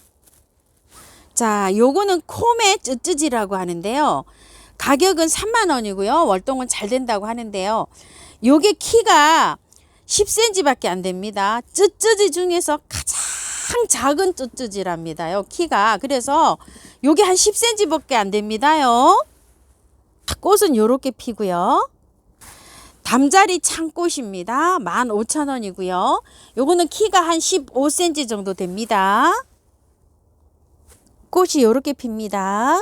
자, 요거는 코메 쯔쯔지라고 하는데요. 가격은 30,000원이고요. 월동은 잘 된다고 하는데요. 요게 키가 10cm 밖에 안 됩니다. 쯔쯔지 중에서 가장 작은 쯔쯔지랍니다요. 키가. 그래서 요게 한 10cm 밖에 안 됩니다요. 꽃은 요렇게 피고요. 담자리 창꽃입니다. 15,000원이고요. 요거는 키가 한 15cm 정도 됩니다. 꽃이 요렇게 핍니다.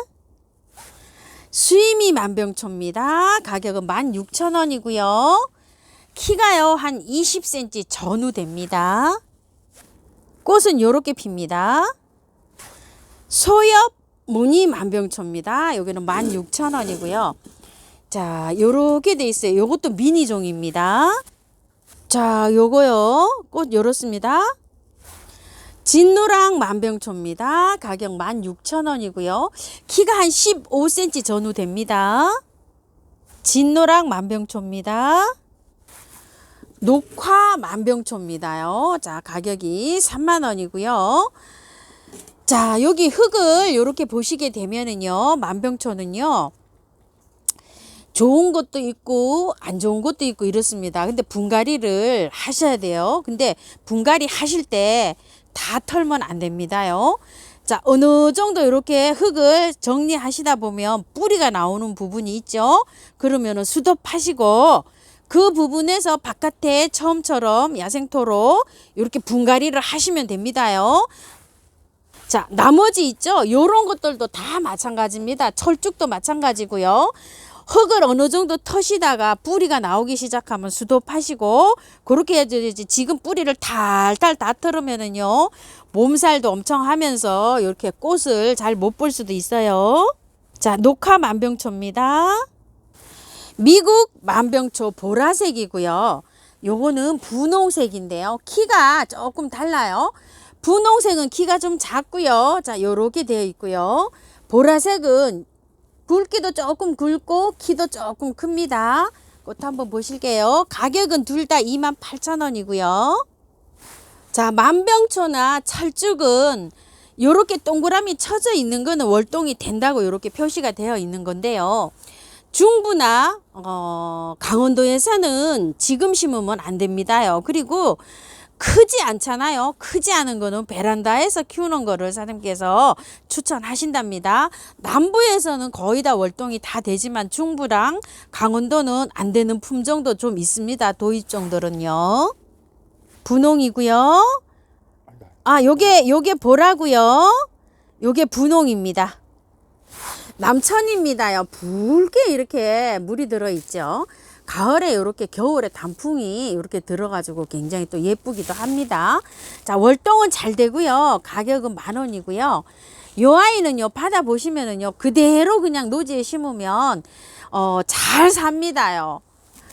수임이 만병초입니다. 가격은 16,000원이고요. 키가요, 한 20cm 전후 됩니다. 꽃은 요렇게 핍니다. 소엽 무늬 만병초입니다. 여기는 16,000원이고요. 자, 요렇게 돼 있어요. 요것도 미니종입니다. 자, 요거요. 꽃 요렇습니다. 진노랑 만병초입니다. 가격 16,000원이고요. 키가 한 15cm 전후 됩니다. 진노랑 만병초입니다. 녹화 만병초입니다요. 자, 가격이 30,000원이고요. 자, 여기 흙을 이렇게 보시게 되면은요, 만병초는요, 좋은 것도 있고 안 좋은 것도 있고 이렇습니다. 근데 분갈이를 하셔야 돼요. 근데 분갈이 하실 때 다 털면 안 됩니다요. 자, 어느 정도 이렇게 흙을 정리하시다 보면 뿌리가 나오는 부분이 있죠. 그러면은 수독하시고 그 부분에서 바깥에 처음처럼 야생토로 이렇게 분갈이를 하시면 됩니다요. 자, 나머지 있죠. 요런 것들도 다 마찬가지입니다. 철쭉도 마찬가지고요. 흙을 어느 정도 터시다가 뿌리가 나오기 시작하면 수도파시고 그렇게 해야 되지. 지금 뿌리를 달달 다 털으면은요, 몸살도 엄청 하면서 이렇게 꽃을 잘 못 볼 수도 있어요. 자, 녹화 만병초입니다. 미국 만병초 보라색이고요. 요거는 분홍색인데요. 키가 조금 달라요. 분홍색은 키가 좀 작고요. 자, 요렇게 되어 있고요. 보라색은 굵기도 조금 굵고 키도 조금 큽니다. 꽃 한번 보실게요. 가격은 둘 다 28,000원이고요. 자, 만병초나 철쭉은 요렇게 동그라미 쳐져 있는 거는 월동이 된다고 요렇게 표시가 되어 있는 건데요. 중부나 강원도에서는 지금 심으면 안 됩니다요. 그리고 크지 않잖아요. 크지 않은 거는 베란다에서 키우는 거를 사장님께서 추천하신답니다. 남부에서는 거의 다 월동이 다 되지만 중부랑 강원도는 안 되는 품종도 좀 있습니다. 도입 정도는요. 분홍이고요. 요게 보라고요. 요게 분홍입니다. 남천입니다요. 붉게 이렇게 물이 들어있죠. 가을에 이렇게 겨울에 단풍이 이렇게 들어가지고 굉장히 또 예쁘기도 합니다. 자, 월동은 잘 되고요. 가격은 10,000원이고요. 요 아이는요, 받아보시면은요, 그대로 그냥 노지에 심으면, 잘 삽니다요.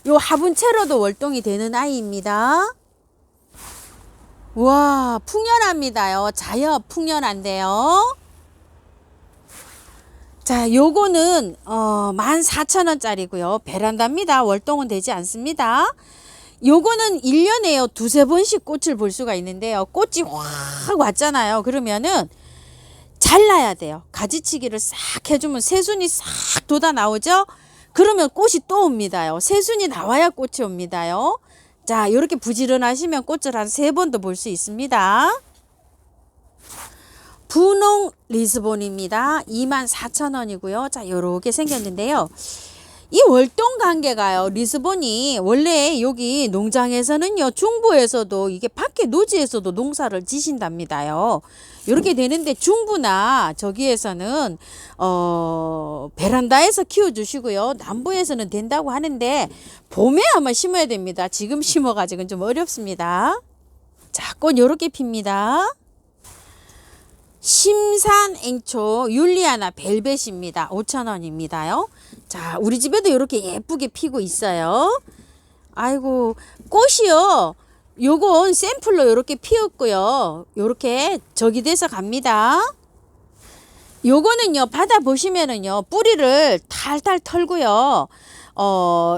요 화분채로도 월동이 되는 아이입니다. 와, 풍년합니다요. 자엽 풍년한데요. 자, 요거는 14,000원짜리고요. 베란다입니다. 월동은 되지 않습니다. 요거는 1년에요. 두세 번씩 꽃을 볼 수가 있는데요. 꽃이 확 왔잖아요. 그러면은 잘라야 돼요. 가지치기를 싹 해주면 새순이 싹 돋아 나오죠. 그러면 꽃이 또 옵니다요. 새순이 나와야 꽃이 옵니다요. 자, 이렇게 부지런하시면 꽃을 한 3번도 볼 수 있습니다. 분홍 리스본입니다. 24,000원이고요. 자, 요렇게 생겼는데요. 이 월동 관계가요. 리스본이 원래 여기 농장에서는요. 중부에서도 이게 밖에 노지에서도 농사를 지신답니다요. 이렇게 되는데 중부나 저기에서는 베란다에서 키워주시고요. 남부에서는 된다고 하는데 봄에 아마 심어야 됩니다. 지금 심어가지고는 좀 어렵습니다. 자, 꽃 요렇게 핍니다. 심산앵초 율리아나 벨벳입니다. 5,000원입니다요. 자, 우리 집에도 이렇게 예쁘게 피고 있어요. 아이고, 꽃이요. 요건 샘플로 이렇게 피었고요. 요렇게 저기 돼서 갑니다. 요거는요, 받아보시면은요, 뿌리를 탈탈 털고요.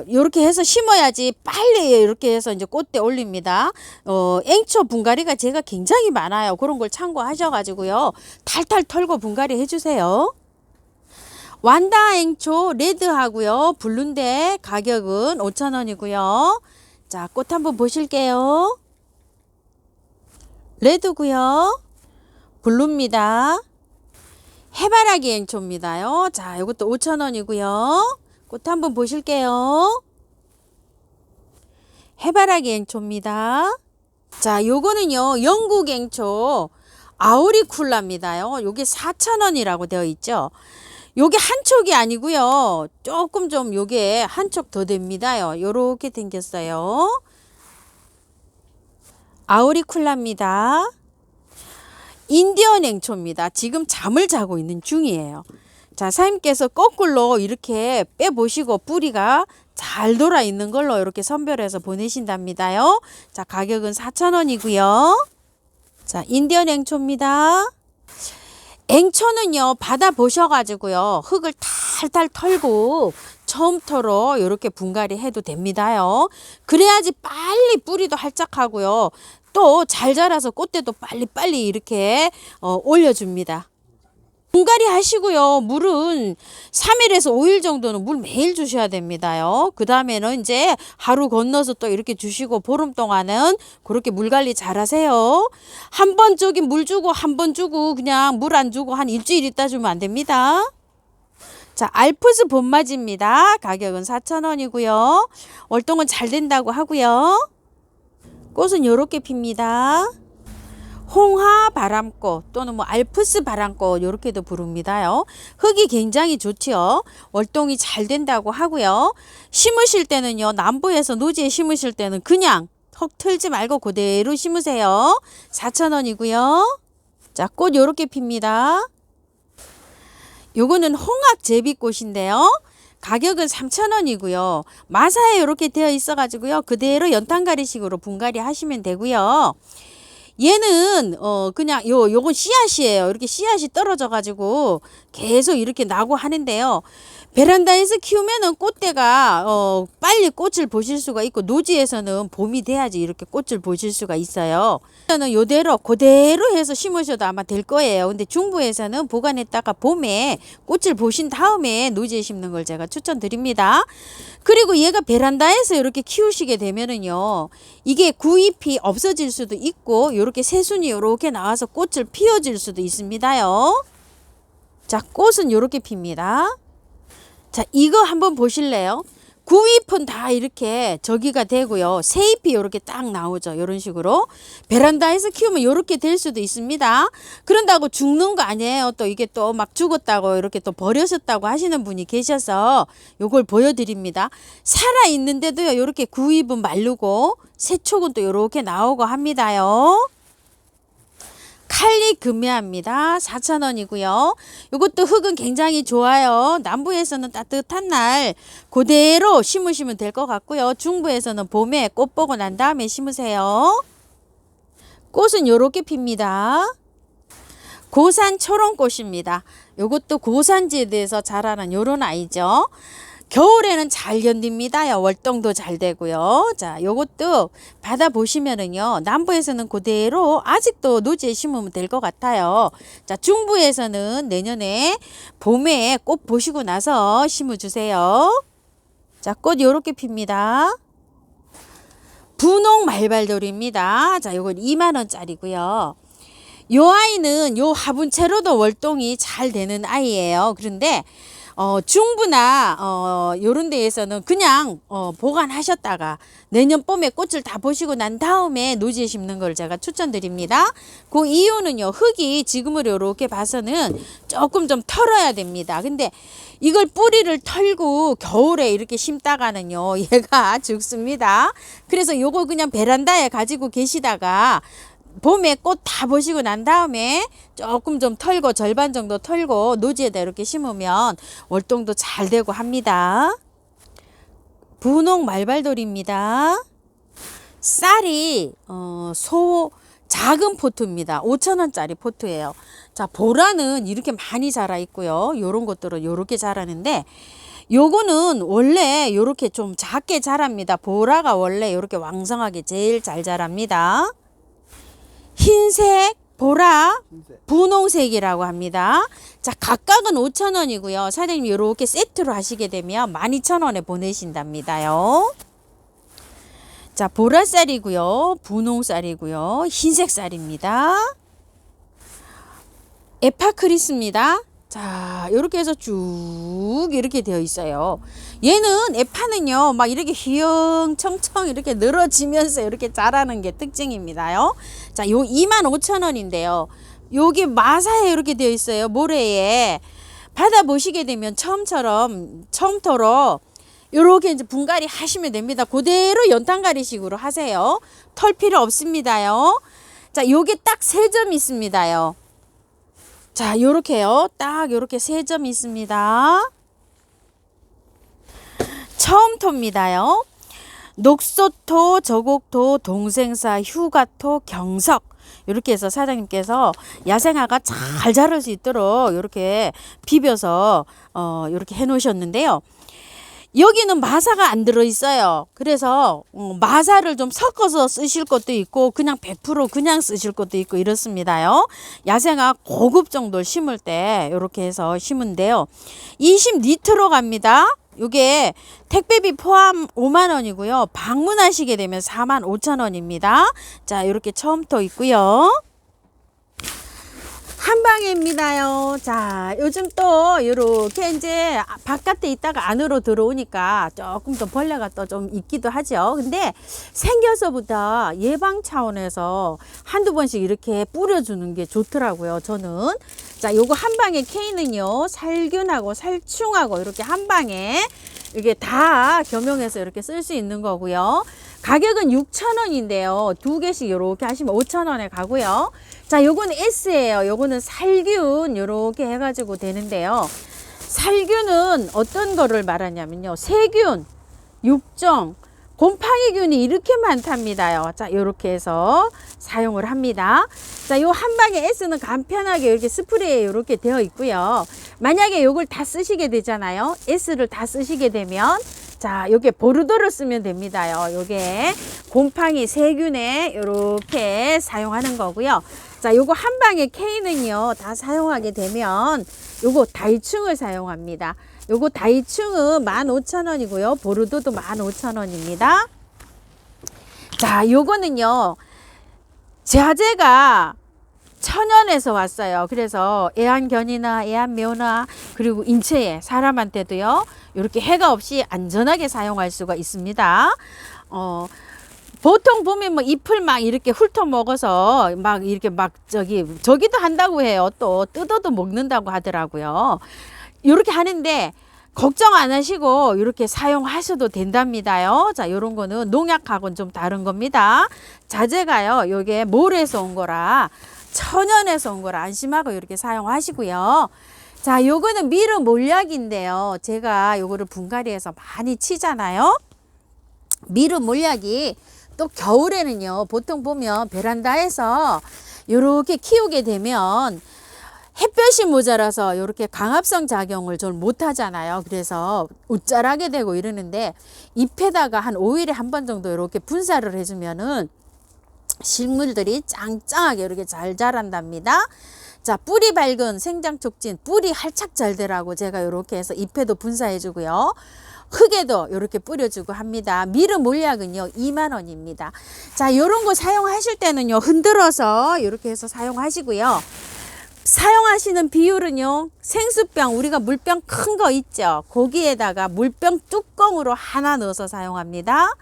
요렇게 해서 심어야지 빨리 이렇게 해서 이제 꽃대 올립니다. 앵초 분갈이가 제가 굉장히 많아요. 그런 걸 참고하셔가지고요. 탈탈 털고 분갈이 해주세요. 완다 앵초 레드하고요. 블루인데 가격은 5,000원이고요. 자, 꽃 한번 보실게요. 레드고요. 블루입니다. 해바라기 앵초입니다요. 자, 이것도 5,000원이고요. 꽃 한번 보실게요. 해바라기 앵초입니다. 자, 요거는요, 영국 앵초 아우리쿨라입니다요. 요게 4,000원이라고 되어 있죠. 요게 한 촉이 아니고요. 조금 좀 요게 한 촉 더 됩니다요. 요렇게 생겼어요. 아우리쿨라입니다. 인디언 앵초입니다. 지금 잠을 자고 있는 중이에요. 자, 사장님께서 거꾸로 이렇게 빼보시고 뿌리가 잘 돌아 있는 걸로 이렇게 선별해서 보내신답니다요. 자, 가격은 4,000원이고요. 자, 인디언 앵초입니다. 앵초는요, 받아보셔가지고요, 흙을 탈탈 털고 처음부터 이렇게 분갈이 해도 됩니다요. 그래야지 빨리 뿌리도 활짝하고요. 또 잘 자라서 꽃대도 빨리빨리 이렇게 올려줍니다. 분갈이 하시고요. 물은 3일에서 5일 정도는 물 매일 주셔야 됩니다요. 그 다음에는 이제 하루 건너서 또 이렇게 주시고 보름 동안은 그렇게 물 관리 잘 하세요. 한 번 저기 물 주고 한 번 주고 그냥 물 안 주고 한 일주일 있다 주면 안 됩니다. 자, 알프스 봄맞이입니다. 가격은 4,000원이고요. 월동은 잘 된다고 하고요. 꽃은 요렇게 핍니다. 홍화 바람꽃 또는 뭐 알프스 바람꽃 요렇게도 부릅니다요. 흙이 굉장히 좋지요. 월동이 잘 된다고 하고요. 심으실 때는요, 남부에서 노지에 심으실 때는 그냥 흙 틀지 말고 그대로 심으세요. 4,000원이고요. 자, 꽃 요렇게 핍니다. 요거는 홍학 제비꽃인데요. 가격은 3,000원이고요. 마사에 이렇게 되어 있어 가지고요. 그대로 연탄가리식으로 분갈이 하시면 되고요. 얘는 그냥 요건 씨앗이에요. 이렇게 씨앗이 떨어져 가지고 계속 이렇게 나고 하는데요. 베란다에서 키우면은 꽃대가 빨리 꽃을 보실 수가 있고, 노지에서는 봄이 돼야지 이렇게 꽃을 보실 수가 있어요. 저는 요대로 그대로 해서 심으셔도 아마 될 거예요. 근데 중부에서는 보관했다가 봄에 꽃을 보신 다음에 노지에 심는 걸 제가 추천드립니다. 그리고 얘가 베란다에서 이렇게 키우시게 되면은요, 이게 구잎이 없어질 수도 있고 이렇게 새순이 이렇게 나와서 꽃을 피워질 수도 있습니다요. 자, 꽃은 이렇게 핍니다. 자, 이거 한번 보실래요? 구잎은 다 이렇게 저기가 되고요. 새잎이 이렇게 딱 나오죠. 이런 식으로. 베란다에서 키우면 이렇게 될 수도 있습니다. 그런다고 죽는 거 아니에요. 또 이게 또 막 죽었다고 이렇게 또 버려졌다고 하시는 분이 계셔서 요걸 보여드립니다. 살아있는데도요. 이렇게 구잎은 마르고 새촉은 또 이렇게 나오고 합니다요. 칼리 금매합니다. 4,000원이고요. 이것도 흙은 굉장히 좋아요. 남부에서는 따뜻한 날 그대로 심으시면 될 것 같고요. 중부에서는 봄에 꽃 보고 난 다음에 심으세요. 꽃은 요렇게 핍니다. 고산 초롱꽃입니다. 요것도 고산지대에서 자라는 요런 아이죠. 겨울에는 잘 견딥니다요. 월동도 잘 되고요. 자, 요것도 받아보시면은요, 남부에서는 그대로 아직도 노지에 심으면 될 것 같아요. 자, 중부에서는 내년에 봄에 꽃 보시고 나서 심어주세요. 자, 꽃 요렇게 핍니다. 분홍 말발돌입니다. 자, 요건 2만원짜리고요. 요 아이는 요 화분채로도 월동이 잘 되는 아이예요. 그런데 중부나 요런 데에서는 그냥 보관하셨다가 내년 봄에 꽃을 다 보시고 난 다음에 노지에 심는 걸 제가 추천드립니다. 그 이유는요, 흙이 지금으로 이렇게 봐서는 조금 좀 털어야 됩니다. 근데 이걸 뿌리를 털고 겨울에 이렇게 심다가는요, 얘가 죽습니다. 그래서 요거 그냥 베란다에 가지고 계시다가 봄에 꽃 다 보시고 난 다음에 조금 좀 털고 절반 정도 털고 노지에다 이렇게 심으면 월동도 잘 되고 합니다. 분홍 말발돌입니다. 쌀이 작은 포트입니다. 5,000원짜리 포트예요. 자, 보라는 이렇게 많이 자라 있고요. 요런 것들은 요렇게 자라는데 요거는 원래 요렇게 좀 작게 자랍니다. 보라가 원래 요렇게 왕성하게 제일 잘 자랍니다. 흰색, 보라, 분홍색이라고 합니다. 자, 각각은 5,000원이고요. 사장님 이렇게 세트로 하시게 되면 12,000원에 보내신답니다요. 자, 보라쌀이고요. 분홍쌀이고요. 흰색쌀입니다. 에파크리스입니다. 자, 이렇게 해서 쭉 이렇게 되어 있어요. 얘는 에파는요, 막 이렇게 휘영청청 이렇게 늘어지면서 이렇게 자라는 게 특징입니다요. 자, 요 25,000원인데요. 여기 마사에 이렇게 되어 있어요. 모래에. 받아보시게 되면 처음토로 요렇게 이제 분갈이 하시면 됩니다. 그대로 연탄가리식으로 하세요. 털 필요 없습니다요. 자, 요게 딱 3점 있습니다요. 자, 요렇게요. 딱 요렇게 3점이 있습니다. 처음토입니다요. 녹소토, 저곡토, 동생사, 휴가토, 경석. 이렇게 해서 사장님께서 야생화가 잘 자랄 수 있도록 이렇게 비벼서 이렇게 해 놓으셨는데요. 여기는 마사가 안 들어있어요. 그래서 마사를 좀 섞어서 쓰실 것도 있고 그냥 100% 그냥 쓰실 것도 있고 이렇습니다요. 야생화 고급 정도를 심을 때 이렇게 해서 심은데요. 20리터로 갑니다. 요게 택배비 포함 5만원이고요. 방문하시게 되면 45,000원입니다. 자, 이렇게 처음토 있고요. 한방입니다요. 자, 요즘 또 이렇게 이제 바깥에 있다가 안으로 들어오니까 조금 더 벌레가 또 좀 있기도 하죠. 근데 생겨서부터 예방 차원에서 한두 번씩 이렇게 뿌려주는 게 좋더라고요. 저는. 자, 요거 한방의 K는요, 살균하고 살충하고 이렇게 한방에 이게 다 겸용해서 이렇게 쓸 수 있는 거고요. 가격은 6,000원인데요. 2개씩 이렇게 하시면 5,000원에 가고요. 자, 요거는 S예요. 요거는 살균 이렇게 해가지고 되는데요. 살균은 어떤 거를 말하냐면요. 세균, 육종, 곰팡이균이 이렇게 많답니다요. 자, 이렇게 해서 사용을 합니다. 자, 요 한 방에 S는 간편하게 이렇게 스프레이에 이렇게 되어 있고요. 만약에 요걸 다 쓰시게 되잖아요. S를 다 쓰시게 되면 자, 요게 보르도를 쓰면 됩니다요. 요게 곰팡이 세균에 이렇게 사용하는 거고요. 자, 요거 한 방에 K는요, 다 사용하게 되면 요거 다이충을 사용합니다. 요거 다이충은 15,000원이고요. 보르도도 15,000원입니다. 자, 요거는요, 자재가 천연에서 왔어요. 그래서 애완견이나 애완묘나 그리고 인체에 사람한테도요, 이렇게 해가 없이 안전하게 사용할 수가 있습니다. 보통 보면 뭐 잎을 막 이렇게 훑어 먹어서 막 이렇게 막 저기도 한다고 해요. 또 뜯어도 먹는다고 하더라고요. 이렇게 하는데 걱정 안 하시고 이렇게 사용하셔도 된답니다요. 자, 요런 거는 농약하고는 좀 다른 겁니다. 자재가요, 요게 몰에서 온 거라 천연에서 온 거라 안심하고 이렇게 사용하시고요. 자, 요거는 미르 몰약인데요. 제가 요거를 분갈이해서 많이 치잖아요. 미르 몰약이 또 겨울에는요, 보통 보면 베란다에서 요렇게 키우게 되면 햇볕이 모자라서 이렇게 강압성 작용을 좀 못하잖아요. 그래서 웃자라게 되고 이러는데 잎에다가 한 5일에 한 번 정도 이렇게 분사를 해주면은 식물들이 짱짱하게 이렇게 잘 자란답니다. 자, 뿌리 밝은 생장 촉진, 뿌리 활착 잘 되라고 제가 이렇게 해서 잎에도 분사해 주고요. 흙에도 이렇게 뿌려주고 합니다. 미르 몰약은요, 2만원입니다. 자, 요런 거 사용하실 때는요, 흔들어서 이렇게 해서 사용하시고요. 사용하시는 비율은요, 생수병, 우리가 물병 큰 거 있죠. 거기에다가 물병 뚜껑으로 하나 넣어서 사용합니다.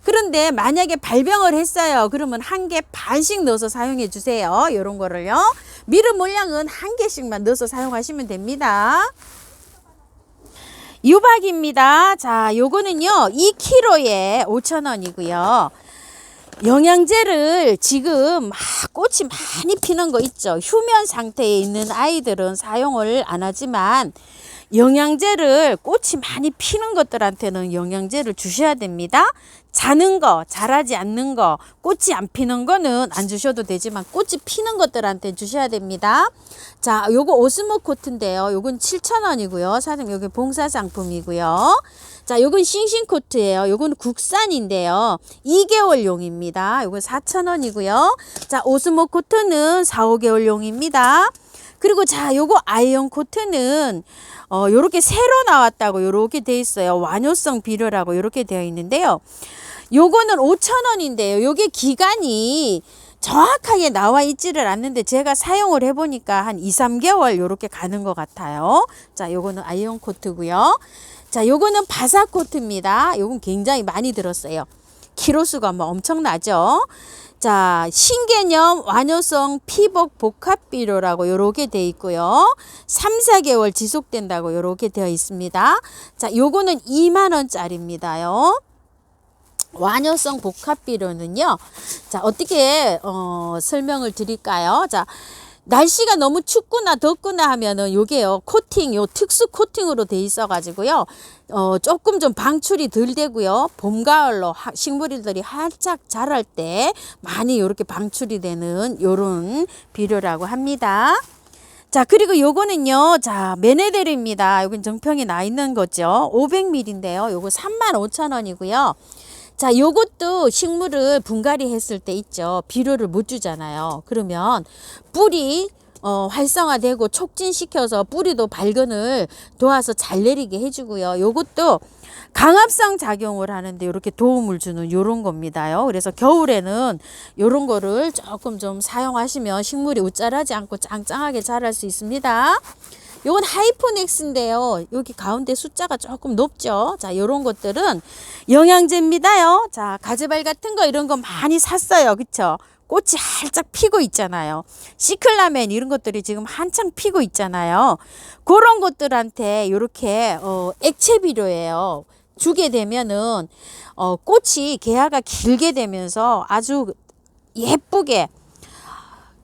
그런데 만약에 발병을 했어요. 그러면 1개 반씩 넣어서 사용해 주세요. 이런 거를요. 미르 몰약은 1개씩만 넣어서 사용하시면 됩니다. 유박입니다. 자, 요거는요, 2kg에 5,000원이고요. 영양제를 지금 막 꽃이 많이 피는 거 있죠. 휴면 상태에 있는 아이들은 사용을 안 하지만 영양제를 꽃이 많이 피는 것들한테는 영양제를 주셔야 됩니다. 자는 거, 자라지 않는 거, 꽃이 안 피는 거는 안 주셔도 되지만 꽃이 피는 것들한테 주셔야 됩니다. 자, 요거 오스모 코트인데요. 요건 7,000원이고요. 사장님, 요게 봉사 상품이고요. 자, 요건 싱싱 코트예요. 요건 국산인데요. 2개월용입니다. 요건 4,000원이고요. 자, 오스모 코트는 4, 5개월용입니다. 그리고 자, 요거 아이언 코트는 요렇게 새로 나왔다고 요렇게 돼 있어요. 완효성 비료라고 요렇게 되어 있는데요. 요거는 5,000원인데요. 요게 기간이 정확하게 나와 있지를 않는데 제가 사용을 해보니까 한 2, 3개월 요렇게 가는 것 같아요. 자, 요거는 아이언 코트고요. 자, 요거는 바사 코트입니다. 요건 굉장히 많이 들었어요. 키로수가 뭐 엄청나죠. 자, 신개념 완효성 피복 복합 비료라고 요렇게 되어 있고요. 3, 4개월 지속된다고 요렇게 되어 있습니다. 자, 요거는 2만원짜리입니다요. 완효성 복합 비료는요. 자, 어떻게 설명을 드릴까요? 자, 날씨가 너무 춥거나 덥거나 하면은 요게요, 코팅, 요 특수 코팅으로 돼 있어 가지고요, 조금 좀 방출이 덜 되고요, 봄, 가을로 식물들이 활짝 자랄 때 많이 요렇게 방출이 되는 요런 비료라고 합니다. 자, 그리고 요거는요, 자, 메네데르입니다. 여긴 정평이 나 있는 거죠. 500ml인데요. 요거 35,000원이고요. 자, 요것도 식물을 분갈이 했을 때 있죠. 비료를 못 주잖아요. 그러면 뿌리 활성화되고 촉진시켜서 뿌리도 발근을 도와서 잘 내리게 해주고요. 요것도 강압성 작용을 하는데 이렇게 도움을 주는 요런 겁니다요. 그래서 겨울에는 요런 거를 조금 좀 사용하시면 식물이 웃자라지 않고 짱짱하게 자랄 수 있습니다. 요건 하이포넥스인데요. 여기 가운데 숫자가 조금 높죠. 자, 요런 것들은 영양제입니다요. 자, 가지발 같은 거 이런 거 많이 샀어요. 그쵸? 꽃이 활짝 피고 있잖아요. 시클라멘 이런 것들이 지금 한창 피고 있잖아요. 그런 것들한테 요렇게 액체 비료예요. 주게 되면은 꽃이 개화가 길게 되면서 아주 예쁘게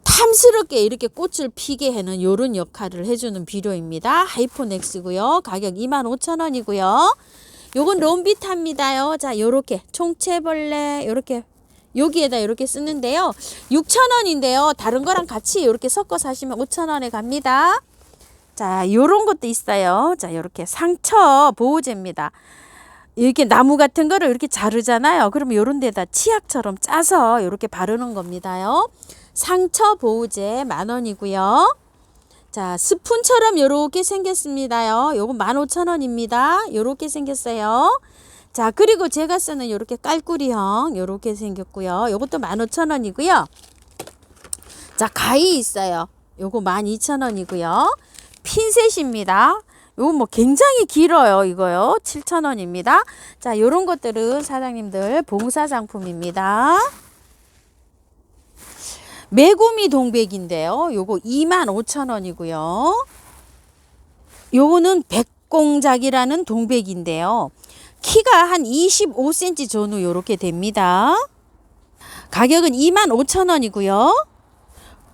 탐스럽게 이렇게 꽃을 피게 하는 요런 역할을 해주는 비료입니다. 하이포넥스고요. 가격 25,000원이고요. 요건 롬비타입니다요. 자, 요렇게 총채벌레 요렇게 여기에다 이렇게 쓰는데요. 6,000원인데요. 다른 거랑 같이 이렇게 섞어 사시면 5,000원에 갑니다. 자, 요런 것도 있어요. 자, 요렇게 상처 보호제입니다. 이렇게 나무 같은 거를 이렇게 자르잖아요. 그러면 요런 데다 치약처럼 짜서 이렇게 바르는 겁니다요. 상처 보호제 10,000원이고요. 자, 스푼처럼 요렇게 생겼습니다요. 요거 15,000원입니다. 요렇게 생겼어요. 자, 그리고 제가 쓰는 요렇게 깔꾸리형 요렇게 생겼고요. 요것도 15,000원이고요. 자, 가위 있어요. 요거 12,000원이고요. 핀셋입니다. 요거 뭐 굉장히 길어요. 이거요. 7,000원입니다. 자, 요런 것들은 사장님들 봉사상품입니다. 메구미 동백인데요. 요거 25,000원이고요. 요거는 백공작이라는 동백인데요. 키가 한 25cm 전후 요렇게 됩니다. 가격은 25,000원이고요.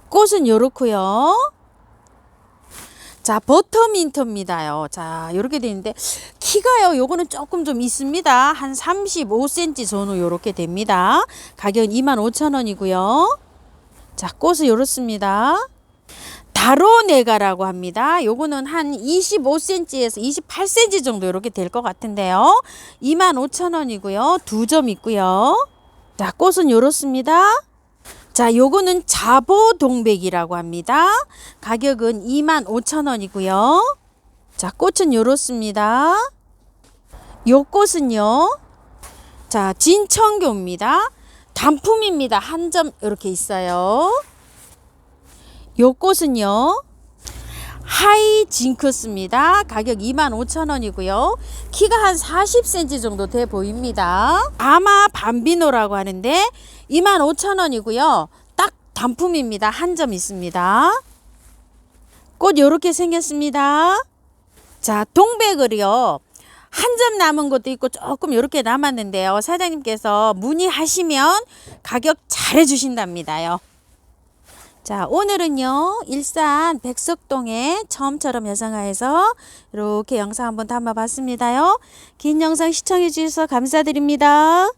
꽃은 요렇고요. 자, 버터민트입니다요. 자, 요렇게 되어 있는데 키가요. 요거는 조금 좀 있습니다. 한 35cm 전후 요렇게 됩니다. 가격은 25,000원이고요. 자, 꽃은 요렇습니다. 다로네가라고 합니다. 요거는 한 25cm에서 28cm 정도 이렇게 될 것 같은데요. 25,000원이고요. 2점 있고요. 자, 꽃은 요렇습니다. 자, 요거는 자보동백이라고 합니다. 가격은 25,000원이고요. 자, 꽃은 요렇습니다. 요 꽃은요. 자, 진청교입니다. 단품입니다. 한 점 이렇게 있어요. 요 꽃은요. 하이징크스입니다. 가격 25,000원이고요. 키가 한 40cm 정도 돼 보입니다. 아마 밤비노라고 하는데 25,000원이고요. 딱 단품입니다. 한 점 있습니다. 꽃 요렇게 생겼습니다. 자, 동백을요. 한 점 남은 것도 있고 조금 요렇게 남았는데요. 사장님께서 문의하시면 가격 잘 해주신답니다요. 자, 오늘은요, 일산 백석동에 처음처럼 여성화에서 이렇게 영상 한번 담아봤습니다요. 긴 영상 시청해 주셔서 감사드립니다.